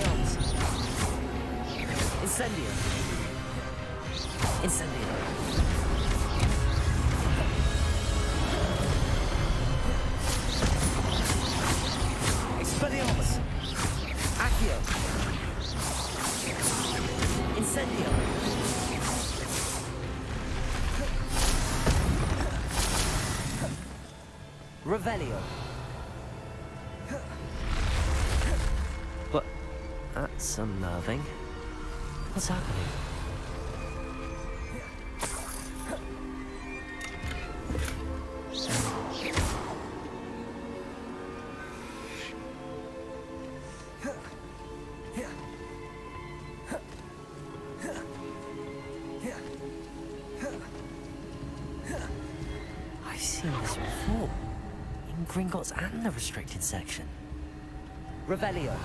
A: Expelliarmus! Incendio! Incendio! Expelliarmus! Accio! Incendio! Revelio! What? That's unnerving. What's happening? I've seen this before. In Gringotts and the restricted section. Revelio.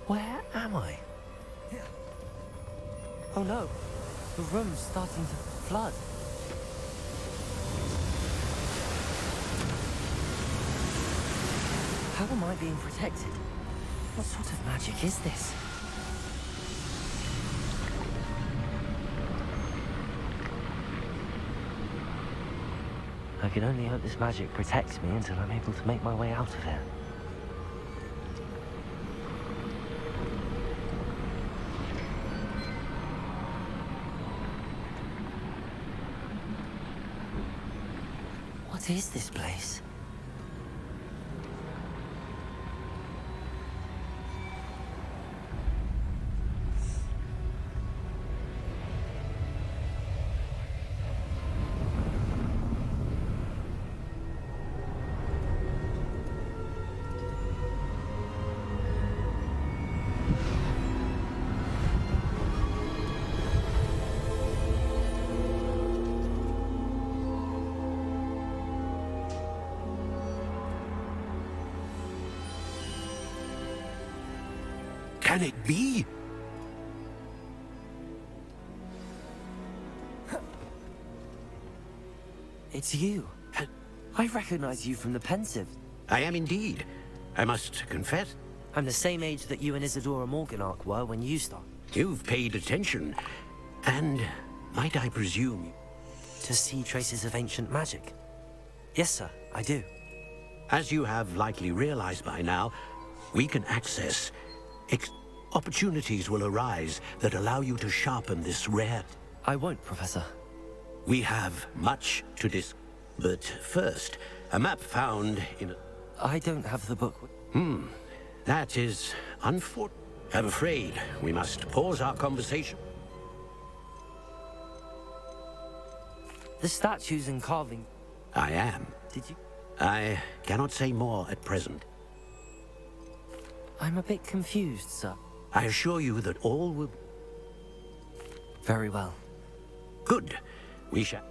A: Where am I? Oh no, the room's starting to flood. How am I being protected? What sort of magic is this? I can only hope this magic protects me until I'm able to make my way out of here. What is this place?
J: Can it be?
A: It's you. I recognize you from the Pensive.
J: I am indeed. I must confess.
A: I'm the same age that you and Isadora Morganach were when you started.
J: You've paid attention. And, might I presume...
A: To see traces of ancient magic? Yes, sir, I do.
J: As you have likely realized by now, we can access... opportunities will arise that allow you to sharpen this rare...
A: I won't, Professor.
J: We have much to But first, a map found in...
A: I don't have the book.
J: That is unfortunate. I'm afraid we must pause our conversation.
A: The statues and carving...
J: I am.
A: Did you?
J: I cannot say more at present.
A: I'm a bit confused, sir.
J: I assure you that all will...
A: Very well.
J: Good. We shall...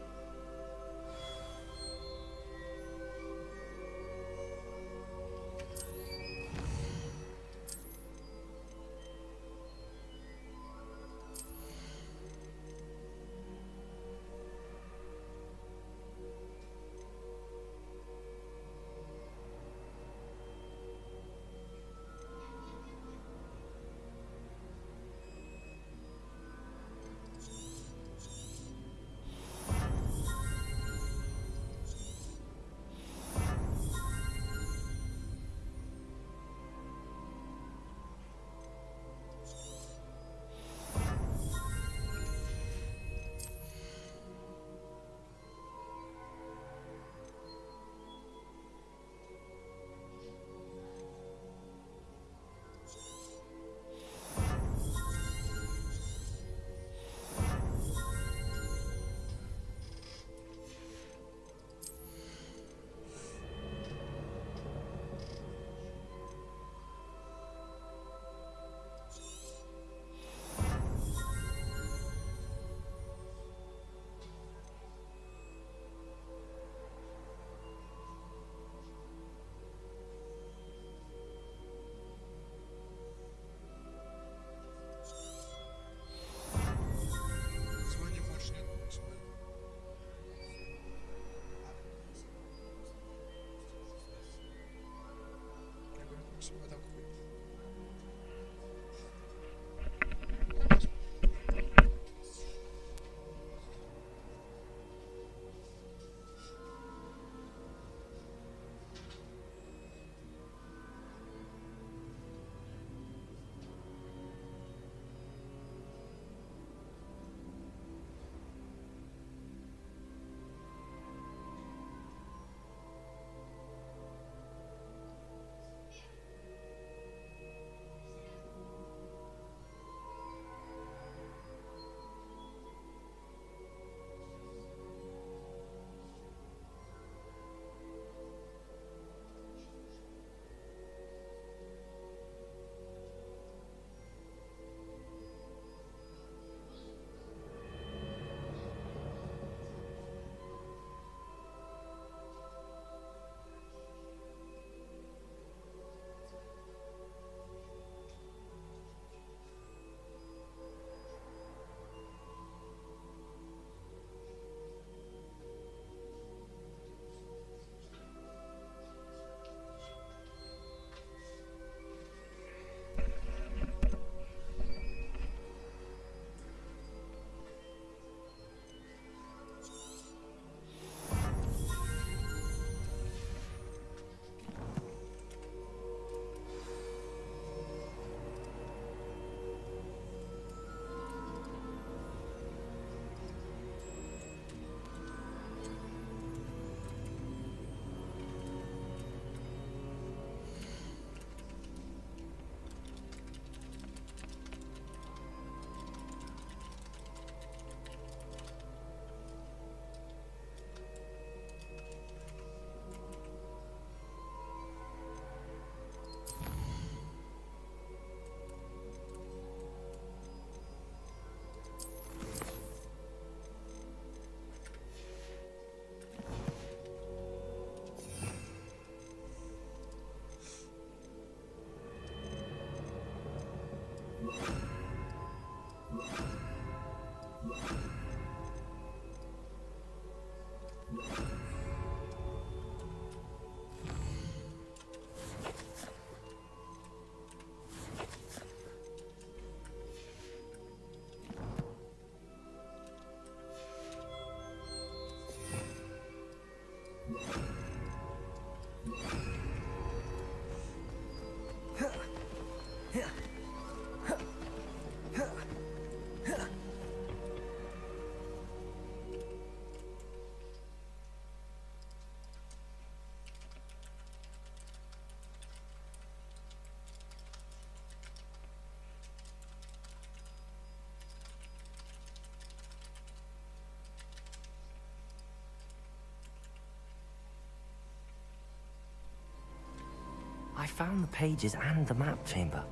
A: found the pages and the map chamber.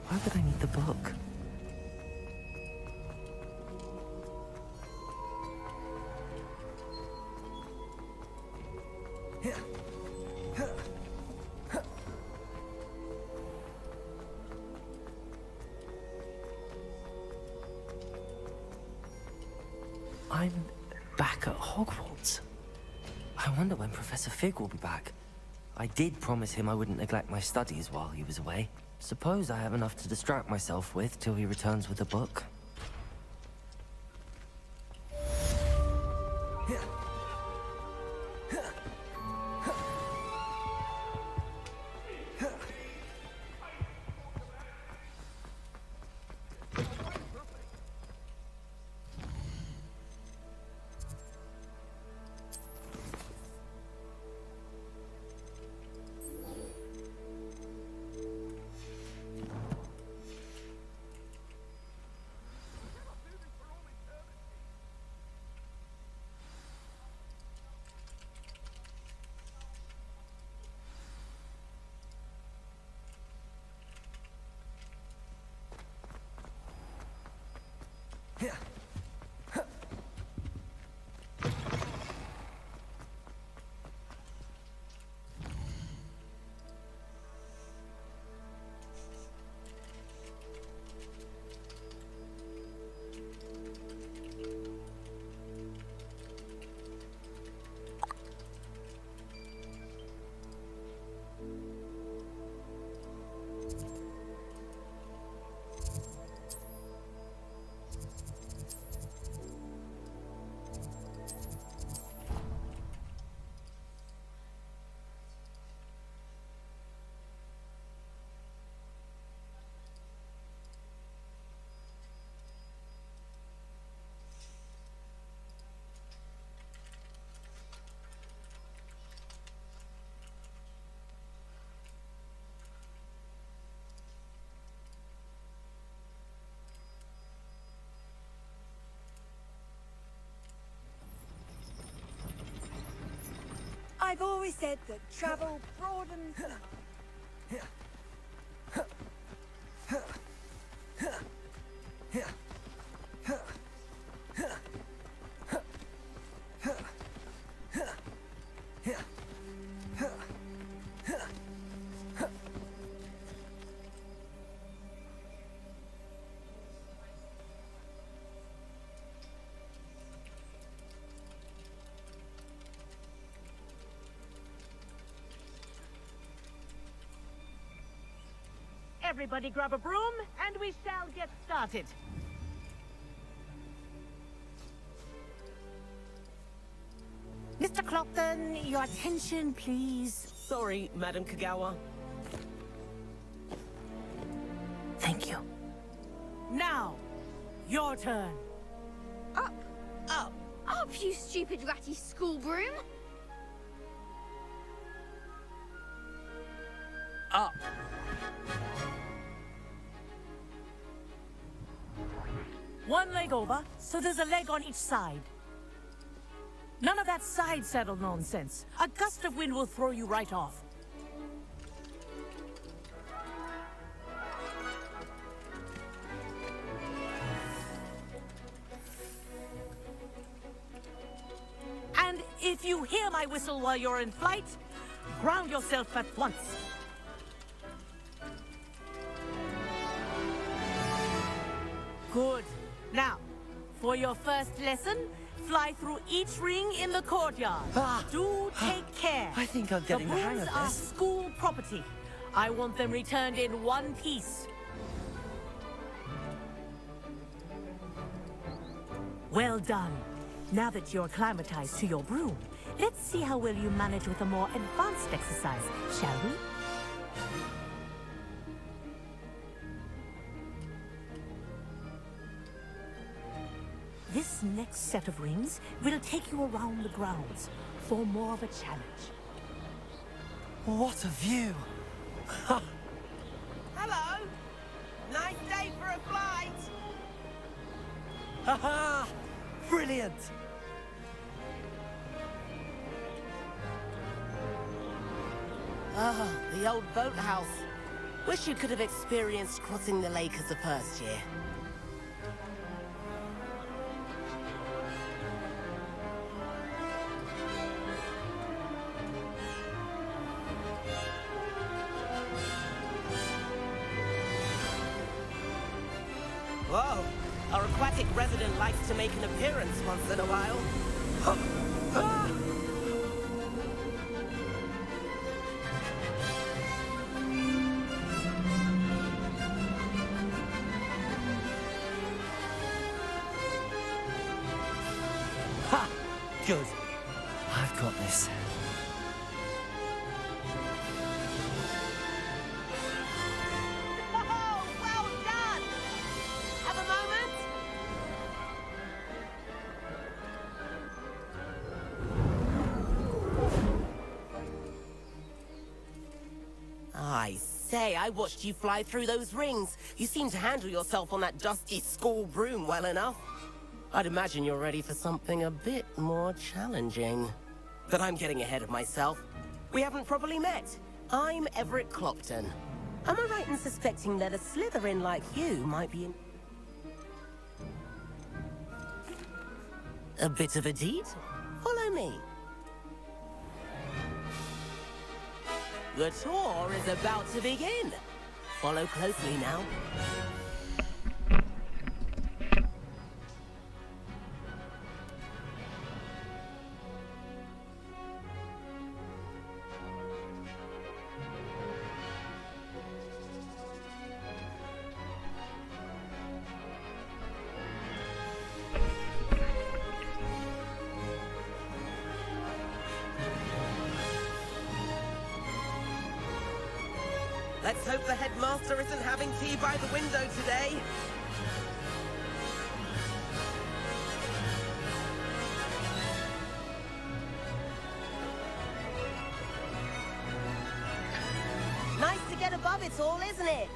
A: Why would I need the book? I'm back at Hogwarts. I wonder when Professor Fig will be back. I did promise him I wouldn't neglect my studies while he was away. Suppose I have enough to distract myself with till he returns with a book.
E: I've always said that travel broadens.
P: Everybody grab a broom, and we shall get started. Mr. Clopton, your attention, please.
D: Sorry, Madam Kagawa.
L: Thank you.
P: Now, your turn.
H: Up! Up! Up, you stupid ratty school broom!
O: Up!
P: One leg over, so there's a leg on each side. None of that side saddle nonsense. A gust of wind will throw you right off. And if you hear my whistle while you're in flight, ground yourself at once. Good. Now, for your first lesson, fly through each ring in the courtyard. Do take care.
O: I think I'm getting the hang of
P: brooms are
O: this.
P: school property. I want them returned in one piece. Well done. Now that you're acclimatized to your broom, let's see how well you manage with a more advanced exercise, shall we? This next set of rings will take you around the grounds for more of a challenge.
O: What a view!
D: Hello! Nice day for a flight!
O: Haha! Brilliant!
D: Ah, the old boathouse. Wish you could have experienced crossing the lake as a first year. Whoa! Our aquatic resident likes to make an appearance once in a while.
O: Ha! Good. I've got this.
D: Oh, well done! Have a moment? I say, I watched you fly through those rings. You seem to handle yourself on that dusty school broom well enough. I'd imagine you're ready for something a bit more challenging. But I'm getting ahead of myself. We haven't properly met. I'm Everett Clopton. Am I right in suspecting that a Slytherin like you might be in... a bit of a deed? Follow me. The tour is about to begin. Follow closely now. Let's hope the headmaster isn't having tea by the window today. Nice to get above it all, isn't it?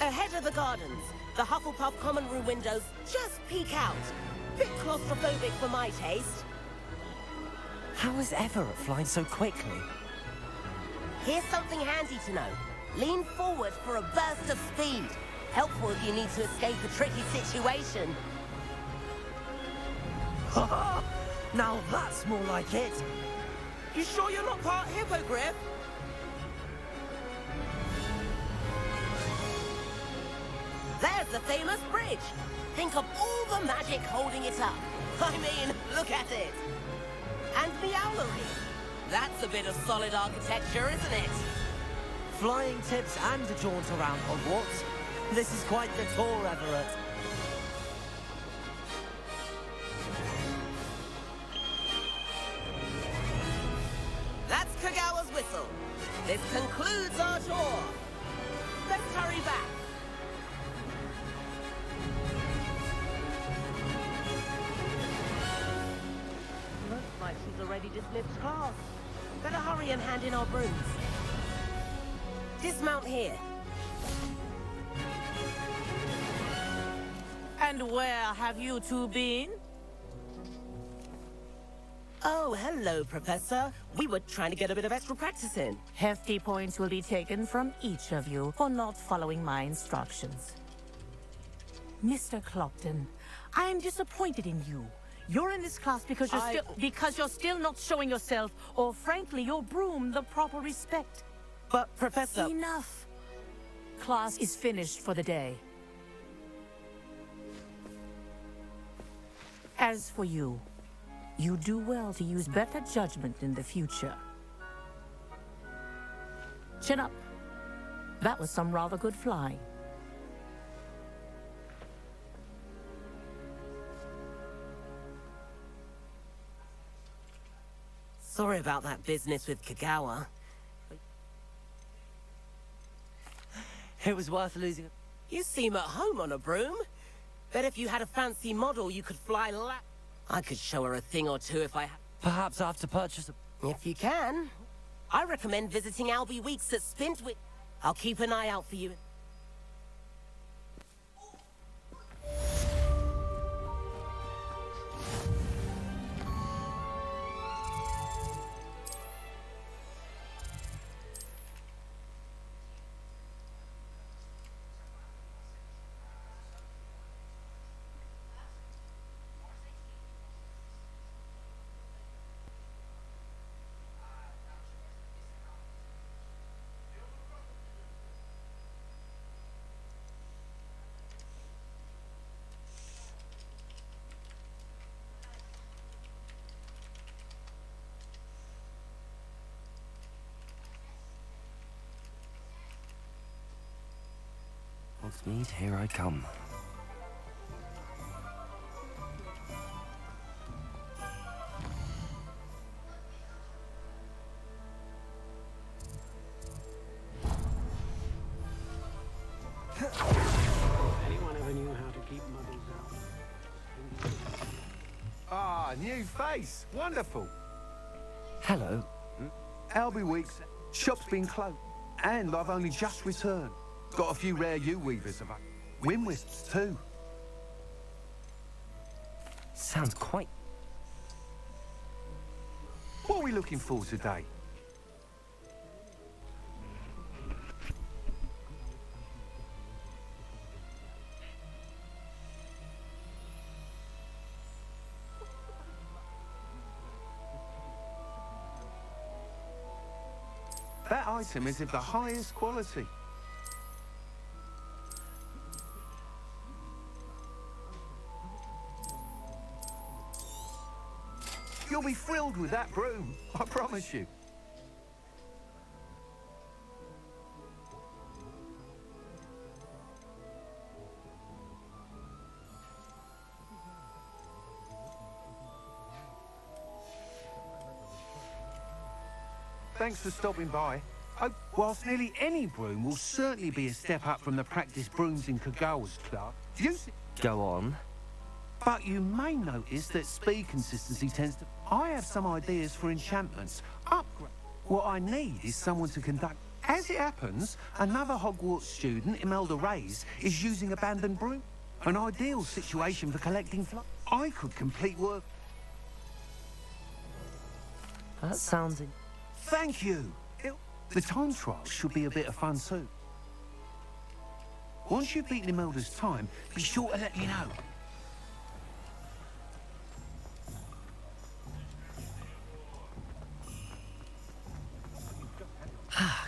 D: Ahead of the gardens, the Hufflepuff common room windows just peek out. Bit claustrophobic for my taste.
O: How is Everett flying so quickly?
D: Here's something handy to know. Lean forward for a burst of speed. Helpful if you need to escape a tricky situation.
O: Now that's more like it.
D: You sure you're not part hippogriff? There's the famous bridge. Think of all the magic holding it up. I mean, look at it. And the owlery. That's a bit of solid architecture, isn't it?
O: Flying tips and a jaunt around Hogwarts. This is quite the tour, Everett.
D: That's Kagawa's whistle. This concludes our tour. Let's hurry back. Looks like she's already dismissed class. Better hurry and hand in our brooms. Dismount here.
P: And where have you two been?
D: Oh, hello, Professor. We were trying to get a bit of extra practice in.
P: Hefty points will be taken from each of you for not following my instructions. Mr. Clopton, I am disappointed in you. You're in this class because you're still not showing yourself, or frankly, your broom the proper respect.
D: But, Professor...
P: Enough. Class is finished for the day. As for you, you do well to use better judgment in the future. Chin up. That was some rather good flying.
D: Sorry about that business with Kagawa.
O: It was worth losing.
D: You seem at home on a broom. Bet if you had a fancy model, you could fly I could show her a thing or two if I had...
O: Perhaps I have to purchase a...
D: If you can. I recommend visiting Albie Weeks at Spintwick. I'll keep an eye out for you.
A: Hogsmeade, here I come.
J: Anyone ever knew how to keep muddles out?
Q: Ah, new face. Wonderful.
A: Hello.
Q: Albie Weeks. Shop's been closed. And I've only just returned. Got a few rare U-weavers of Wind Wisps too.
A: Sounds quite...
Q: What are we looking for today? That item is of the highest quality. You'll be thrilled with that broom, I promise you. Thanks for stopping by. Whilst nearly any broom will certainly be a step up from the practice brooms in Kagawa's class,
A: Go on.
Q: But you may notice that speed consistency tends to... I have some ideas for enchantments. Upgrade. What I need is someone to conduct... As it happens, another Hogwarts student, Imelda Reyes, is using abandoned broom. An ideal situation for collecting flies. I could complete work...
A: That sounds...
Q: Thank you. The time trial should be a bit of fun too. Once you've beaten Imelda's time, be sure to let me know.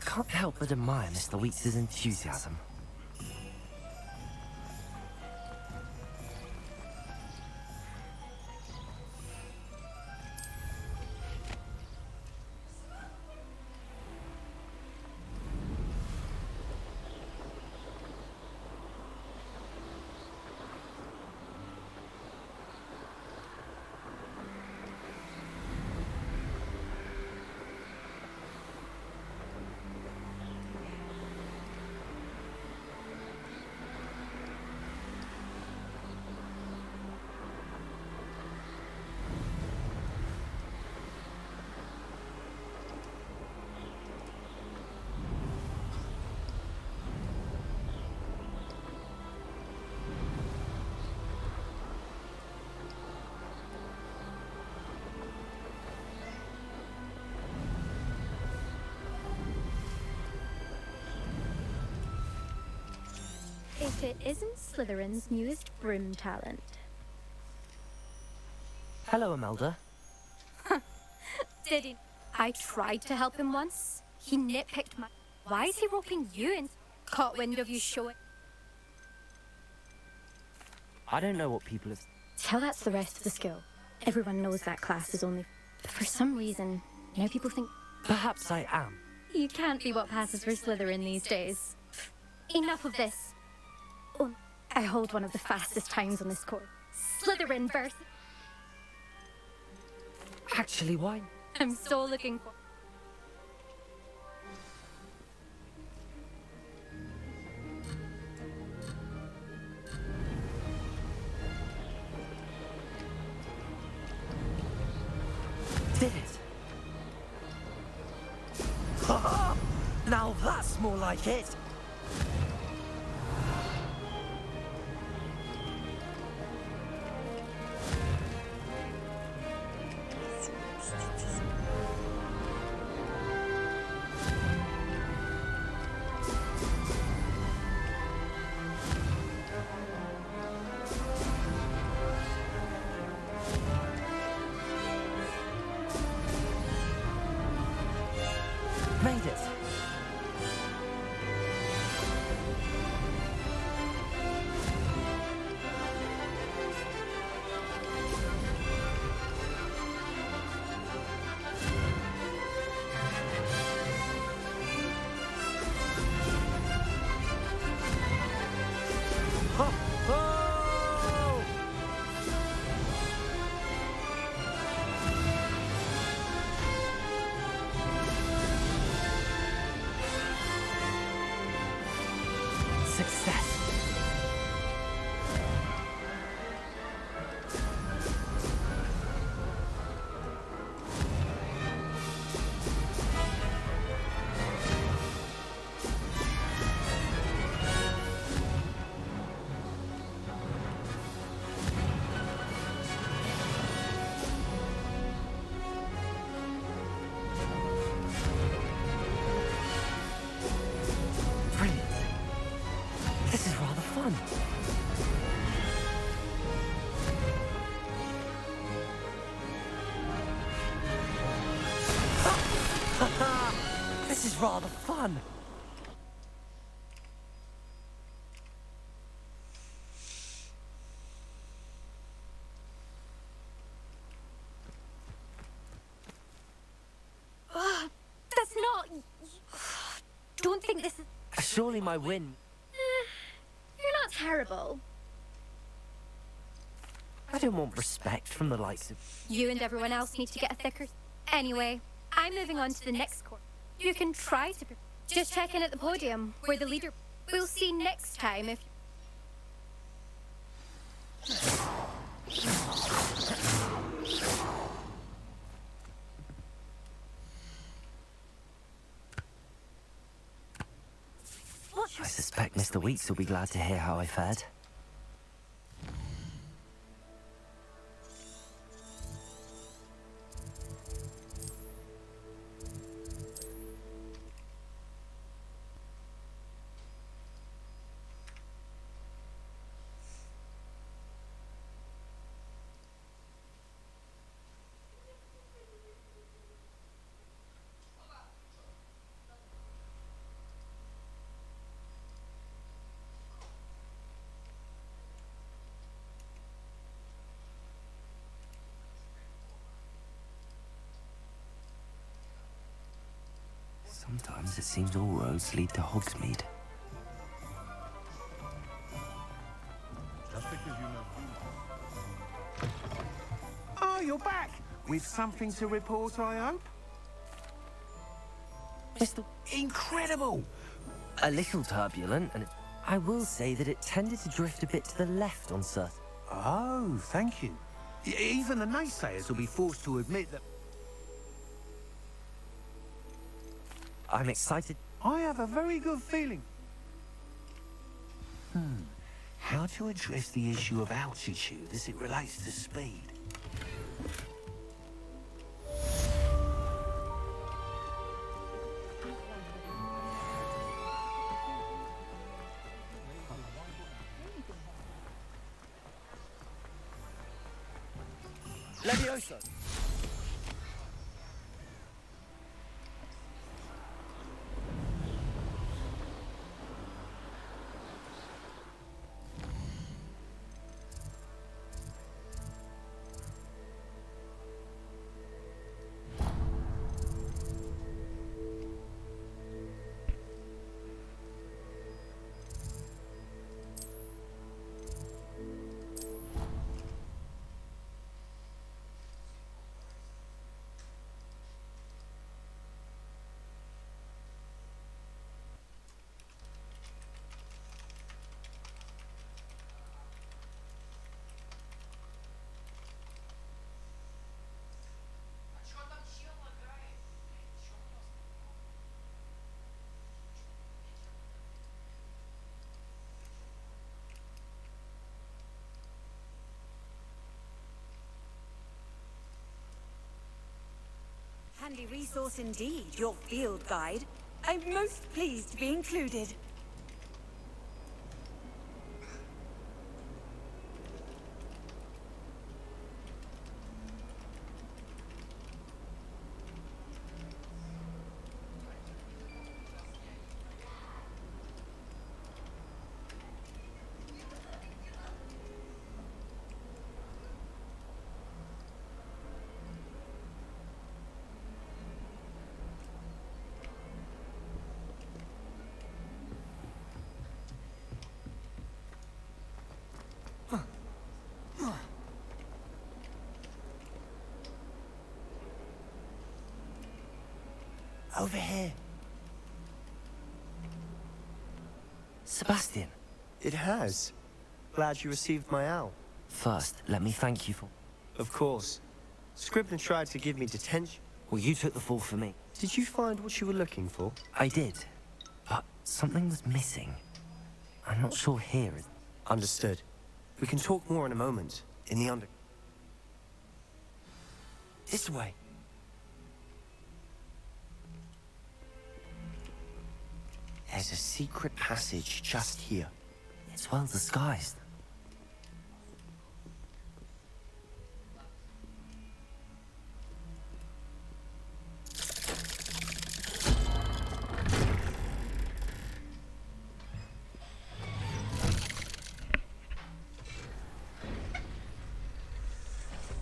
A: Can't help but admire Mr. Weeks' enthusiasm.
H: If it isn't Slytherin's newest broom talent.
A: Hello, Imelda.
H: Did he? I tried to help him once. He nitpicked my... Why is he roping you in? Caught wind of you showing...
A: I don't know what people have...
H: Tell that's the rest of the school. Everyone knows that class is only... For some reason, now people think...
A: Perhaps I am.
H: You can't be what passes for Slytherin these days. Enough of this. Oh, I hold one of the fastest times on this court. Slytherin versus...
A: Actually, why?
H: I'm so looking for...
A: Did it? Now that's more like it. Made it. fun. This is rather fun.
H: That's not... Don't think this is...
A: Surely my win.
H: You're not terrible.
A: I don't want respect from the likes of...
H: You and everyone else need to get a thicker... Anyway, I'm moving on to the next course. You can try to... Just check in at the podium, where the leader... We'll see next time if...
A: I suspect Mr. Weeks will be glad to hear how I fared. Sometimes it seems all roads lead to Hogsmeade.
Q: Just because you know. Oh, you're back! With something to report, I hope?
A: Mr.
Q: Incredible!
A: A little turbulent, and I will say that it tended to drift a bit to the left on certain...
Q: Oh, thank you. Even the naysayers will be forced to admit that...
A: I'm excited.
Q: I have a very good feeling. How to address the issue of altitude as it relates to speed?
O: Levioso!
E: Handy resource indeed, your field guide. I'm most pleased to be included.
O: Over here.
A: Sebastian.
O: It has. Glad you received my owl.
A: First, let me thank you for...
O: Of course. Scribner tried to give me detention.
A: Well, you took the fall for me.
O: Did you find what you were looking for?
A: I did. But something was missing. I'm not sure here.
O: Understood. We can talk more in a moment. In the under... This way. There's a secret passage just here.
A: It's well disguised.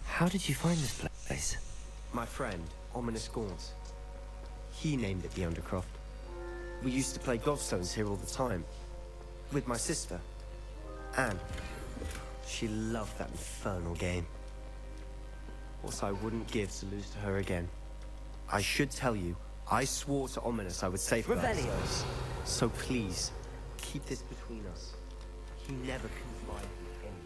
A: How did you find this place?
R: My friend, Ominous Gaunt. He named it the Undercroft. We used to play gobstones here all the time. With my sister, Anne. She loved that infernal game. What I wouldn't give to lose to her again. I should tell you, I swore to Ominous I would safeguard us.
O: Rebellios.
R: So please, keep this between us. He never confided in anyone.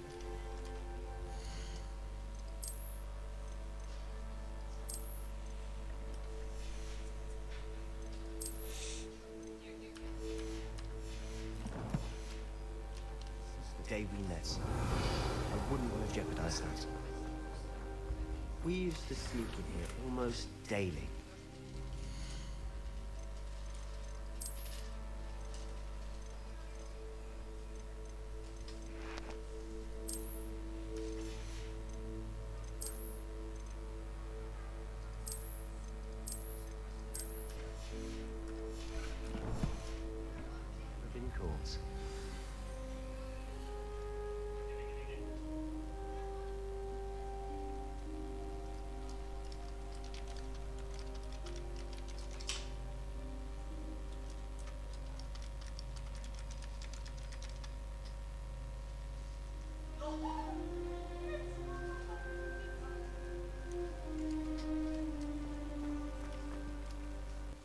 R: The day we met, I wouldn't want to jeopardize that. We used to sneak in here almost daily. Been caught.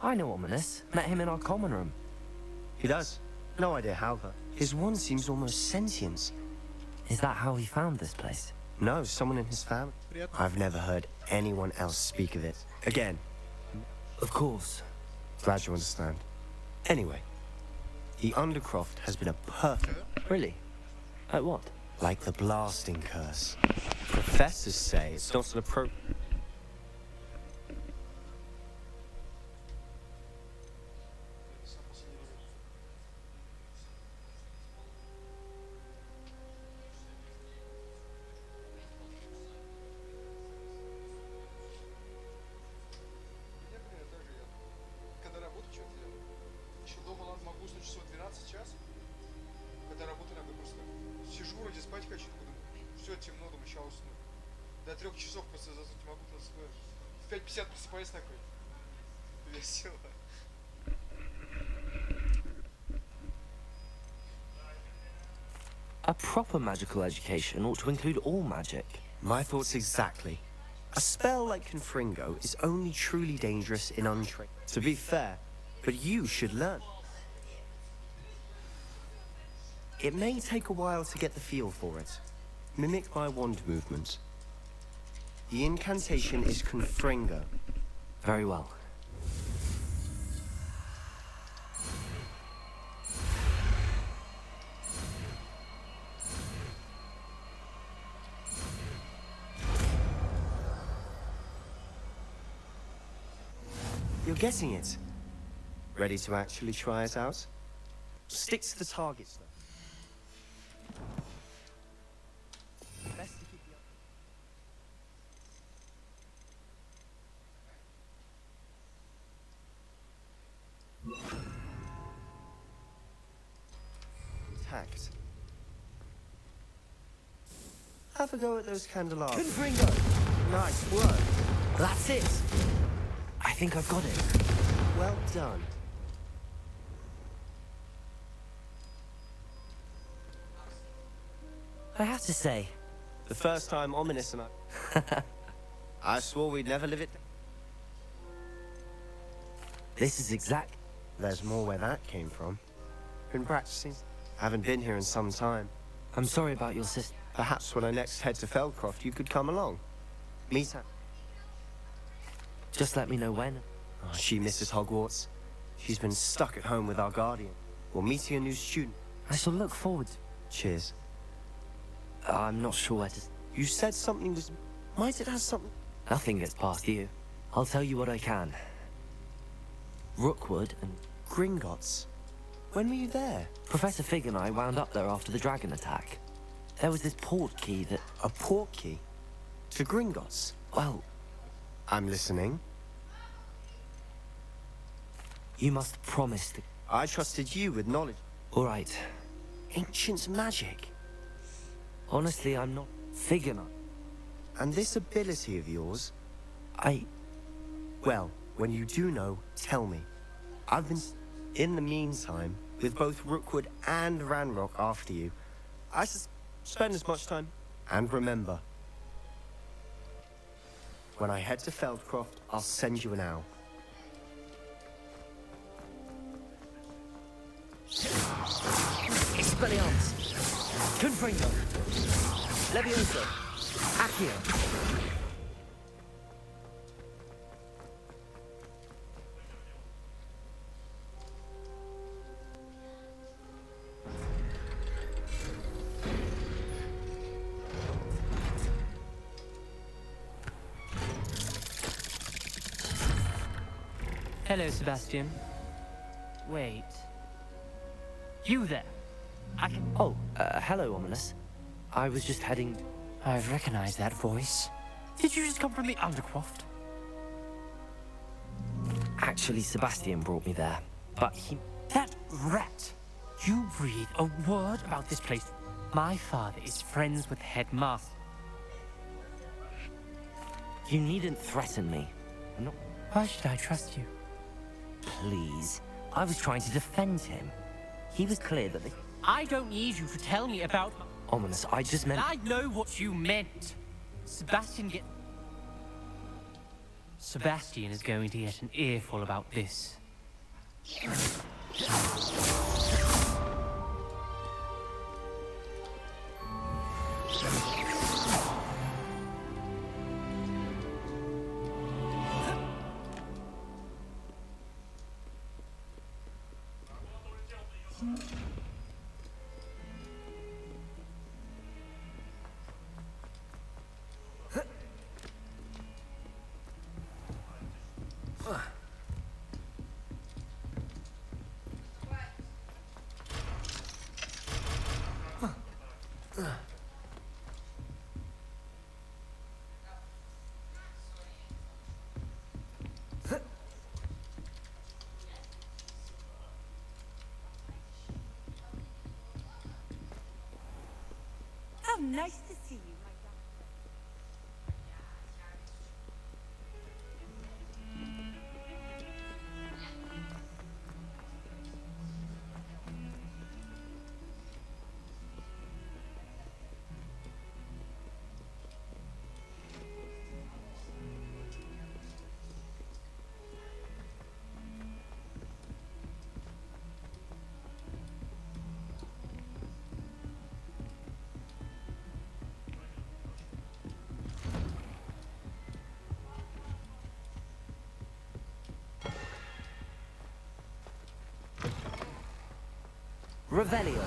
A: I know Ominous. Met him in our common room.
R: He does. No idea how, but his wand seems almost sentient.
A: Is that how he found this place?
R: No, someone in his family. I've never heard anyone else speak of it. Again.
A: Of course.
R: Glad you understand. Anyway, the Undercroft has been a perfect...
A: Really? Like what?
R: Like the blasting curse. Professors say it's not an appropriate...
S: Когда работу что-то делаю. Еще дома ладно, могу уснуть часов 12 час. Когда работу иногда просто сижу, вроде спать хочу, думаю, все темно, думаю, сейчас усну. До 3 часов просто заснуть не могу, просто в 5:50 просыпаюсь такой. Весело.
A: A proper magical education ought to include all magic.
R: My thoughts exactly. A spell like Confringo is only truly dangerous in untrained. To be fair, but you should learn. It may take a while to get the feel for it. Mimic my wand movement. The incantation is Confringo.
A: Very well.
R: You're getting it. Ready to actually try it out? Stick to the targets, though. Best to keep the Tact. Have a go at those candelabras.
O: Confringo!
R: Nice work.
O: That's it!
A: I think I've got it.
R: Well done.
A: I have to say...
R: The first time Ominous and I swore we'd never live it.
A: This is exact...
R: There's more where that came from. Been practicing. Haven't been here in some time.
A: I'm sorry about your sister.
R: Perhaps when I next head to Feldcroft, you could come along. Meet her.
A: Just let me know when.
R: Oh, she misses Hogwarts. She's been stuck at home with our guardian. Or meeting a new student.
A: I shall look forward.
R: Cheers.
A: I'm not sure where to...
R: You said something was... Might it have something...
A: Nothing gets past you. I'll tell you what I can. Rookwood and...
R: Gringotts. When were you there?
A: Professor Fig and I wound up there after the dragon attack. There was this port key that...
R: A port key? To Gringotts?
A: Well...
R: I'm listening.
A: You must promise to...
R: I trusted you with knowledge.
A: All right.
R: Ancient magic.
A: Honestly, I'm not... Fig and I...
R: And this ability of yours?
A: I...
R: Well, when you do know, tell me. I've been... In the meantime, with both Rookwood and Ranrock after you, I spend as much time. And remember, when I head to Feldcroft, I'll send you an owl.
A: Expelliarmus! Confringo! Levioso! Accio!
T: Hello, Sebastian. Wait. You there?
A: Oh, hello, Ominous. I was just heading...
T: I've recognized that voice. Did you just come from the Undercroft?
A: Actually, Sebastian brought me there, but he...
T: That rat! You breathe a word about this place. My father is friends with the headmaster.
A: You needn't threaten me. I'm not...
T: Why should I trust you?
A: Please. I was trying to defend him. He was clear that the...
T: I don't need you to tell me about...
A: Ominous, I just meant...
T: I know what you meant. Sebastian is going to get an earful about this.
E: How nice to see you, my
A: Revelio.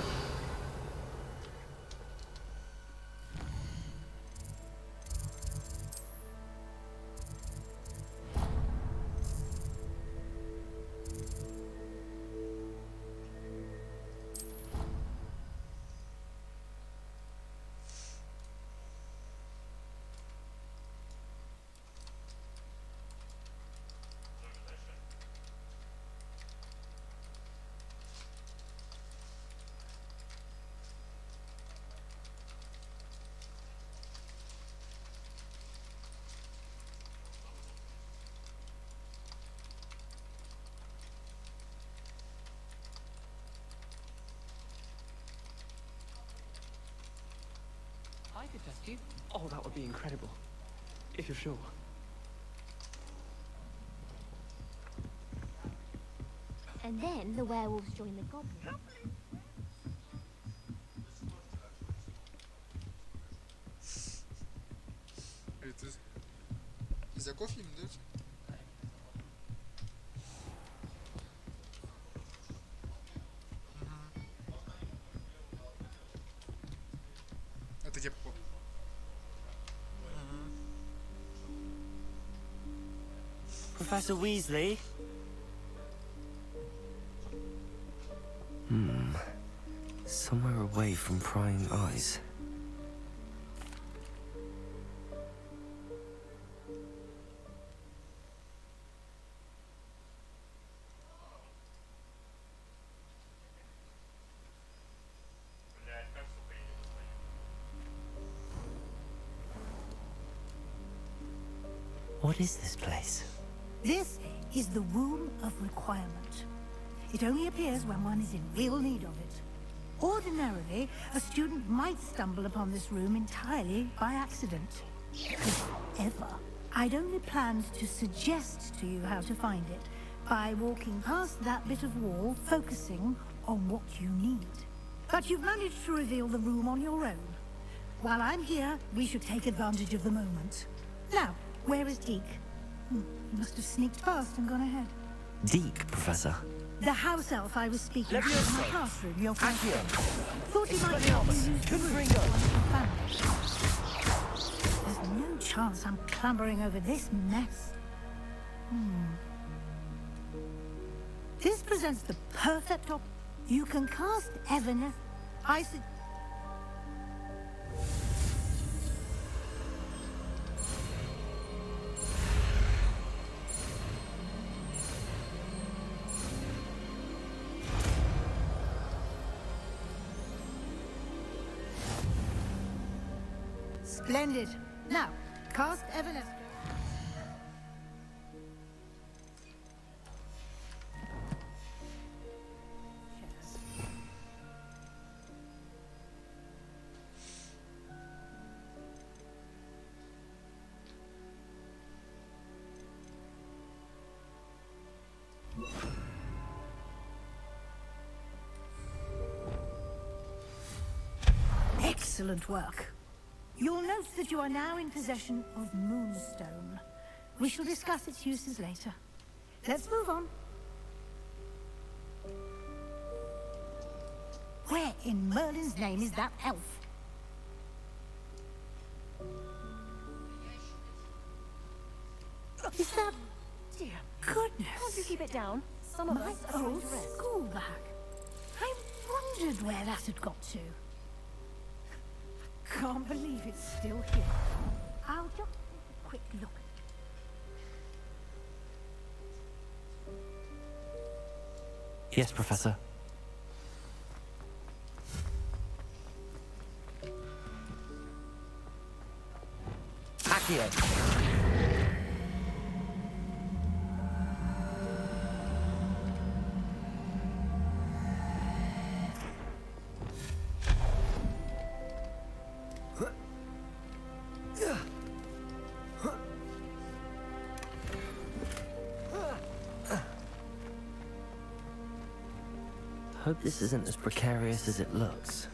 T: I could test you. Oh, that would be incredible. If you're sure.
H: And then the werewolves join the goblins.
S: Это за кофе им даете? Это где попал?
A: Professor Weasley? away from prying eyes. What is this place?
U: This is the Womb of Requirement. It only appears when one is in real need of it. Ordinarily, a student might stumble upon this room entirely by accident. If ever. I'd only planned to suggest to you how to find it by walking past that bit of wall, focusing on what you need. But you've managed to reveal the room on your own. While I'm here, we should take advantage of the moment. Now, where is Deke? He must have sneaked past and gone ahead.
A: Deke, Professor.
U: The house elf I was speaking to in my classroom, your friend. Thought he might
O: Expelliarmus.
U: help you use the room
O: Confringo.
U: for one of your family. There's no chance I'm clambering over this mess. This presents the perfect op. You can cast Evanescence. I said. Splendid. Now, cast Evanescence. Excellent work. You'll note that you are now in possession of Moonstone. We shall discuss its uses later. Let's move on. Where in Merlin's name is that elf? Is that... Dear goodness.
E: Can't you keep it down? Some of
U: My
E: us are trying
U: old
E: to rest.
U: school bag. I wondered where that had got to. Can't believe it's still here. I'll just take a quick look.
A: Yes, Professor.
O: Accio.
A: Hope this isn't as precarious as it looks.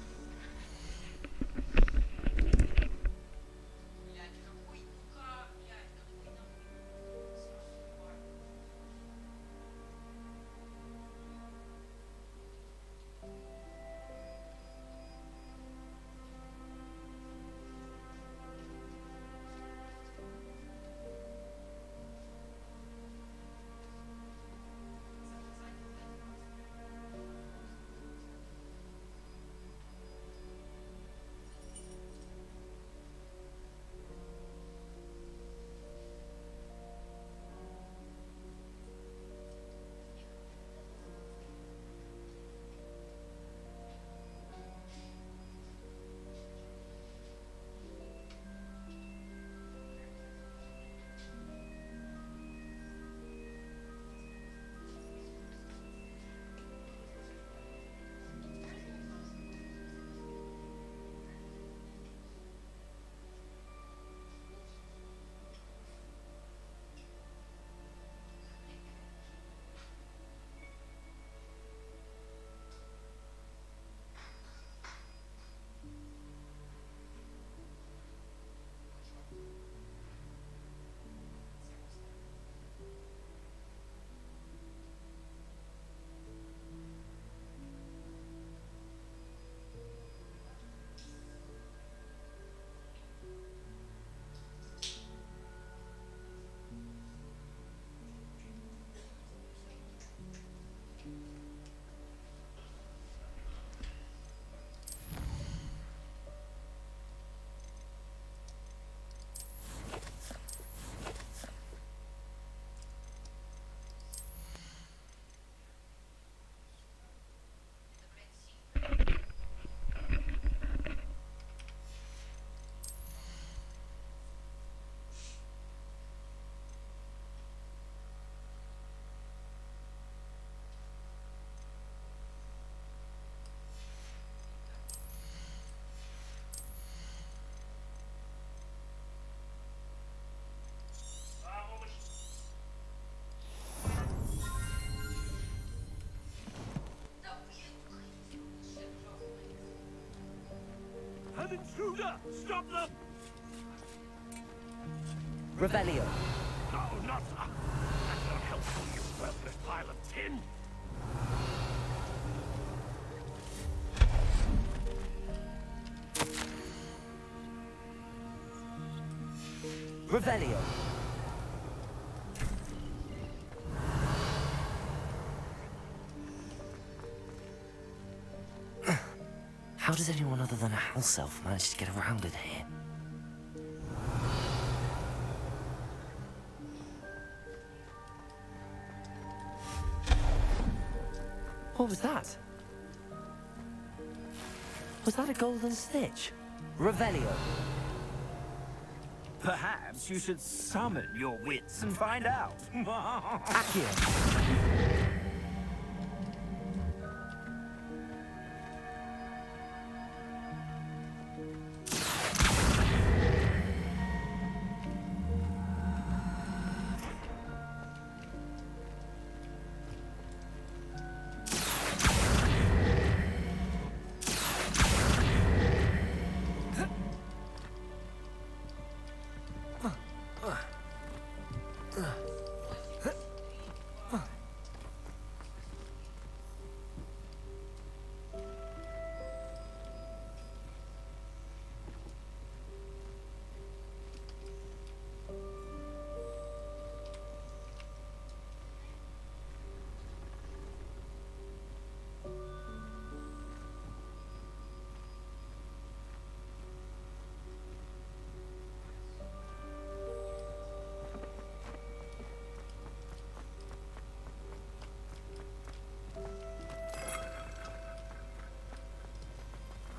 J: An intruder! Stop them!
O: Revelio.
J: No, not that. That's not helpful, you worthless pile of tin.
O: Revelio.
A: How does anyone other than a house elf manage to get around in here? What was that? Was that a golden snitch?
O: Revelio.
K: Perhaps you should summon your wits and find out.
O: Accio.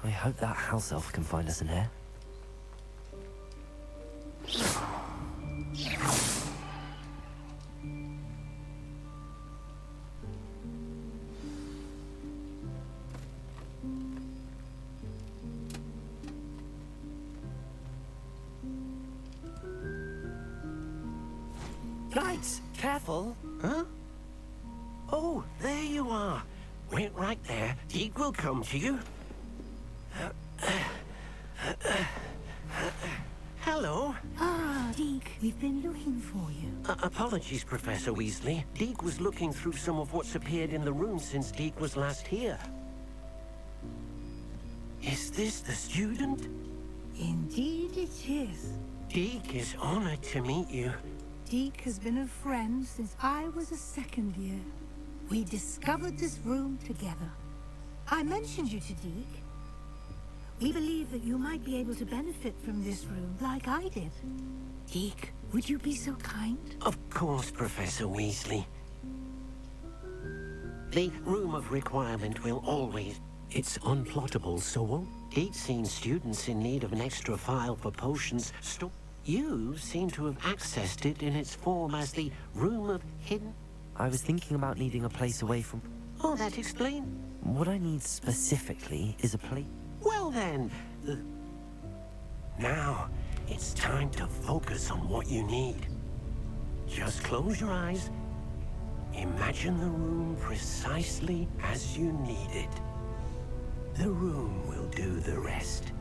A: I hope that house elf can find us in here.
O: Guys, careful.
J: Huh?
O: Oh, there you are. Wait right there. Deke will come to you. Hello.
U: Ah, Deke, we've been looking for you.
J: Apologies, Professor Weasley. Deke was looking through some of what's appeared in the room since Deke was last here. Is this the student?
U: Indeed it is.
J: Deke is honored to meet you.
U: Deke has been a friend since I was a second year. We discovered this room together. I mentioned you to Deke. We believe that you might be able to benefit from this room like I did. Deke, would you be so kind?
J: Of course, Professor Weasley. The Room of Requirement will always... It's unplottable, so won't... Deke's seen students in need of an extra file for potions. You seem to have accessed it in its form as the Room of Hidden...
A: I was thinking about needing a place away from...
J: Oh, that explains...
A: What I need specifically is a place...
J: Well then... Now, it's time to focus on what you need. Just close your eyes. Imagine the room precisely as you need it. The room will do the rest.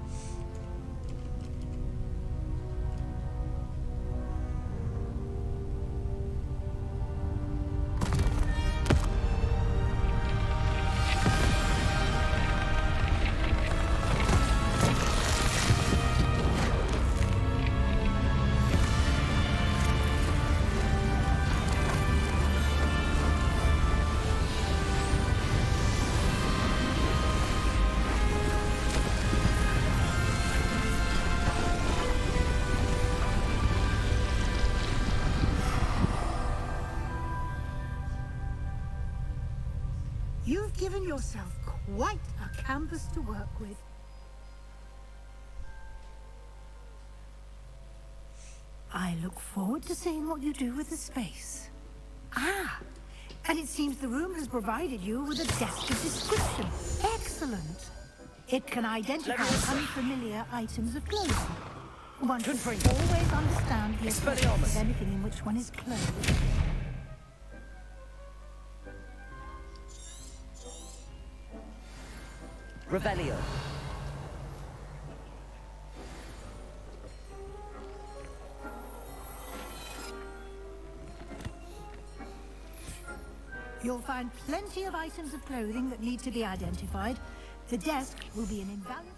U: You've given yourself quite a canvas to work with. I look forward to seeing what you do with the space. Ah, and it seems the room has provided you with a desk of description. Excellent. It can identify unfamiliar items of clothing. One should always understand the effect of anything in which one is clothed.
O: Revelio.
U: You'll find plenty of items of clothing that need to be identified. The desk will be an invaluable...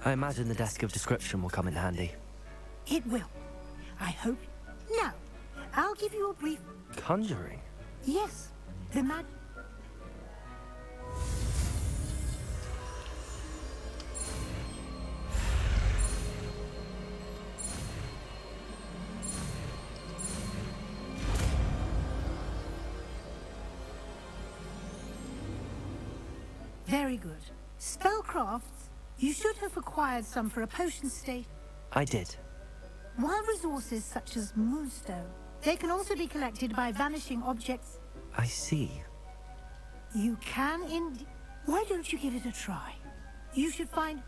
A: I imagine the desk of description will come in handy.
U: It will. I hope. Now, I'll give you a brief...
A: Conjuring?
U: Yes, the mag... Very good. Spellcrafts, you should have acquired some for a potion state.
A: I did.
U: While resources such as moonstone, they can also be collected by vanishing objects.
A: I see.
U: You can indeed... Why don't you give it a try? You should find...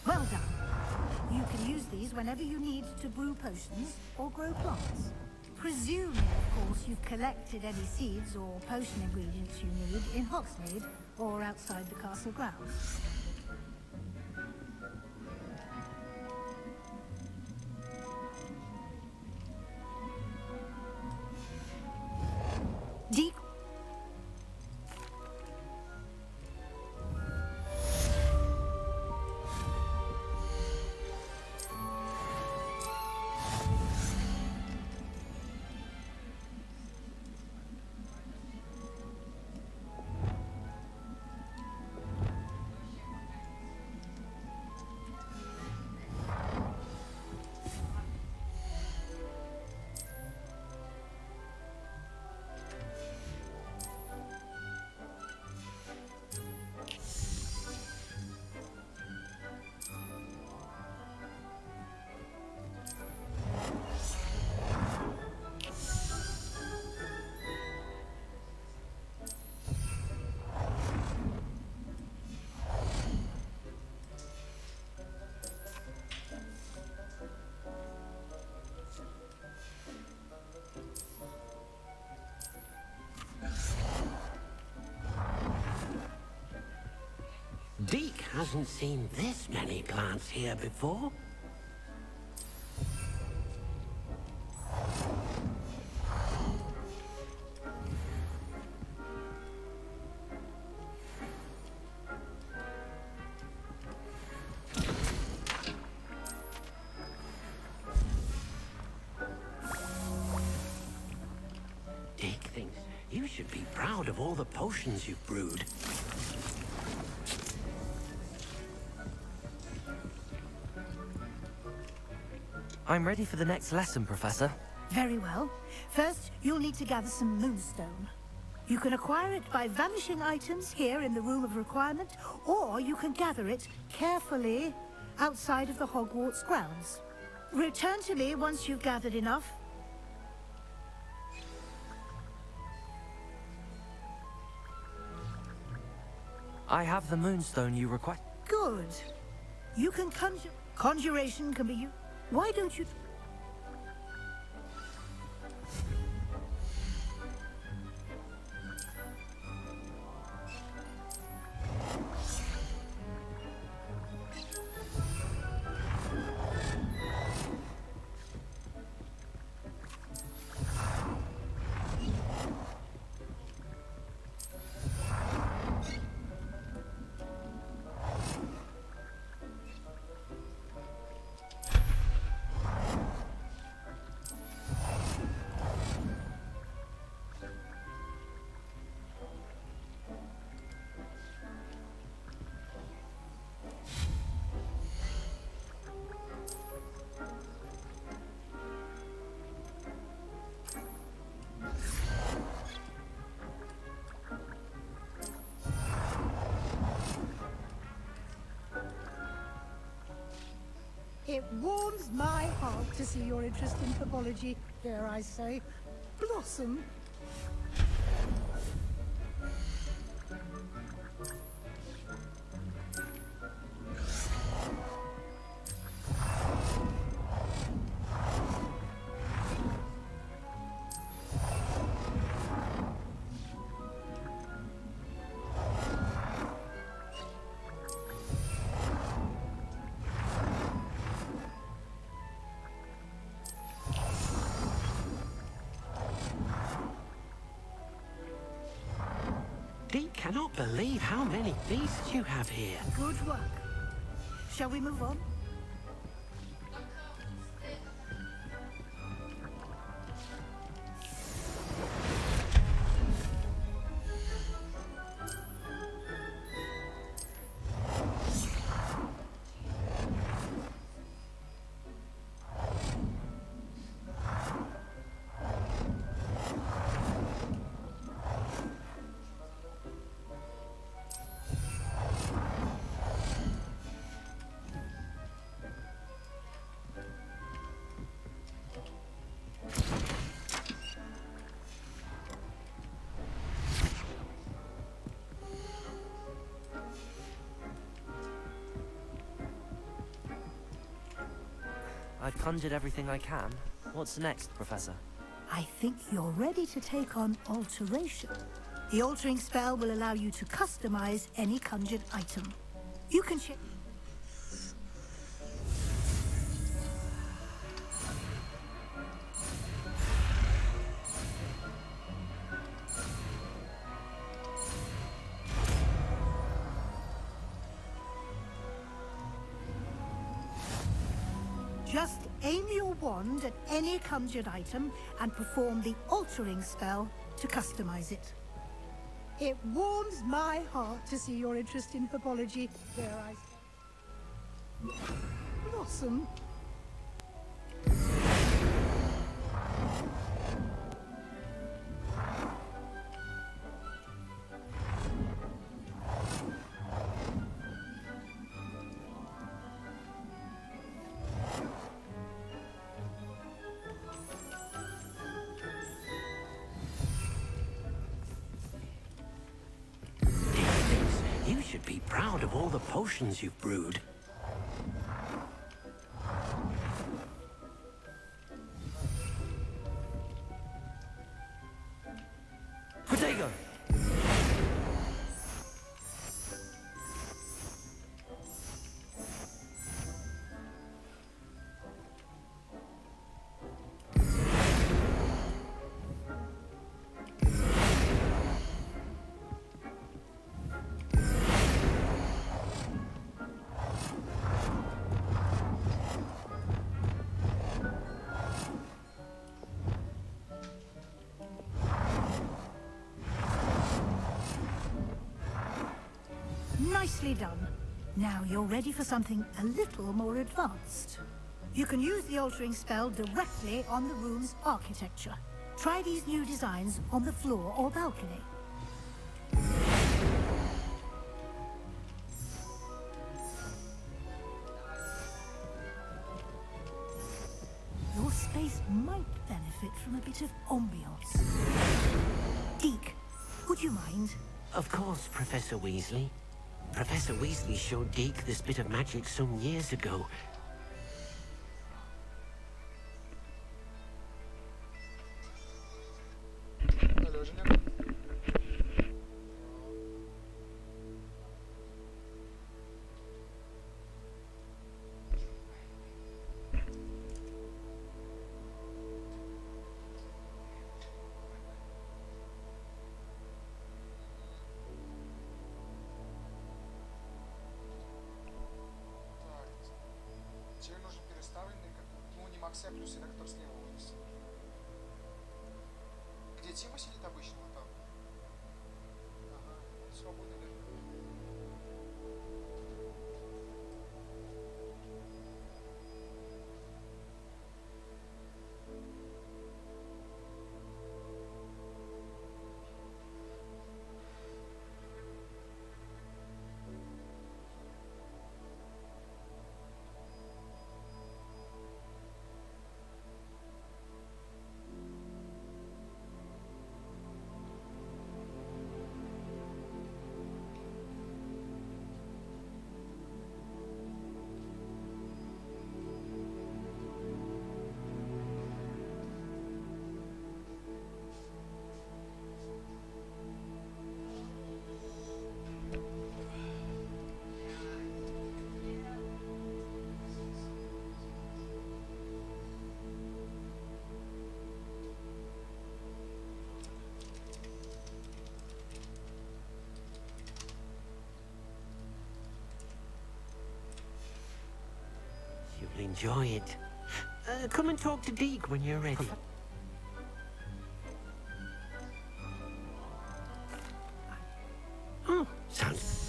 U: Well done. You can use these whenever you need to brew potions or grow plants. Presuming, of course, you've collected any seeds or potion ingredients you need in Hogsmeade or outside the castle grounds.
J: hasn't seen this many plants here before. Dick thinks you should be proud of all the potions you've brewed.
A: I'm ready for the next lesson, Professor.
U: Very well. First, you'll need to gather some moonstone. You can acquire it by vanishing items here in the Room of Requirement, or you can gather it carefully outside of the Hogwarts grounds. Return to me once you've gathered enough.
A: I have the moonstone you require.
U: Good. You can conjure... Conjuration can be used. Why don't you... It warms my heart to see your interest in pathology, dare I say, blossom.
J: Deke cannot believe how many beasts you have here.
U: Good work. Shall we move on?
A: I've conjured everything I can. What's next, Professor?
U: I think you're ready to take on alteration. The altering spell will allow you to customize any conjured item. You can check... Just aim your wand at any conjured item and perform the altering spell to customize it. It warms my heart to see your interest in herbology, dare I say. Blossom.
J: You should be proud of all the potions you've brewed.
A: Protego!
U: nicely done. Now you're ready for something a little more advanced. You can use the altering spell directly on the room's architecture. Try these new designs on the floor or balcony. Your space might benefit from a bit of ambiance. Deke, would you mind?
J: Of course, Professor Weasley. Professor Weasley showed Deke this bit of magic some years ago.
S: Теперь нужен переставленный, ну не Макса, плюс редактор слева вынести. Где Тима сидит обычно? Вот там. Ага, он свободный, да? You'll enjoy it. Come and talk to Deke when you're ready. Oh, sounds...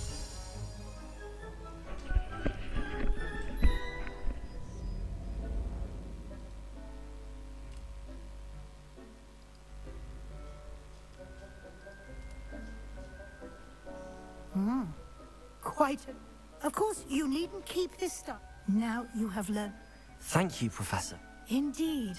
U: Quite. Of course, you needn't keep this stuff. Now you have learned.
A: Thank you, Professor.
U: Indeed.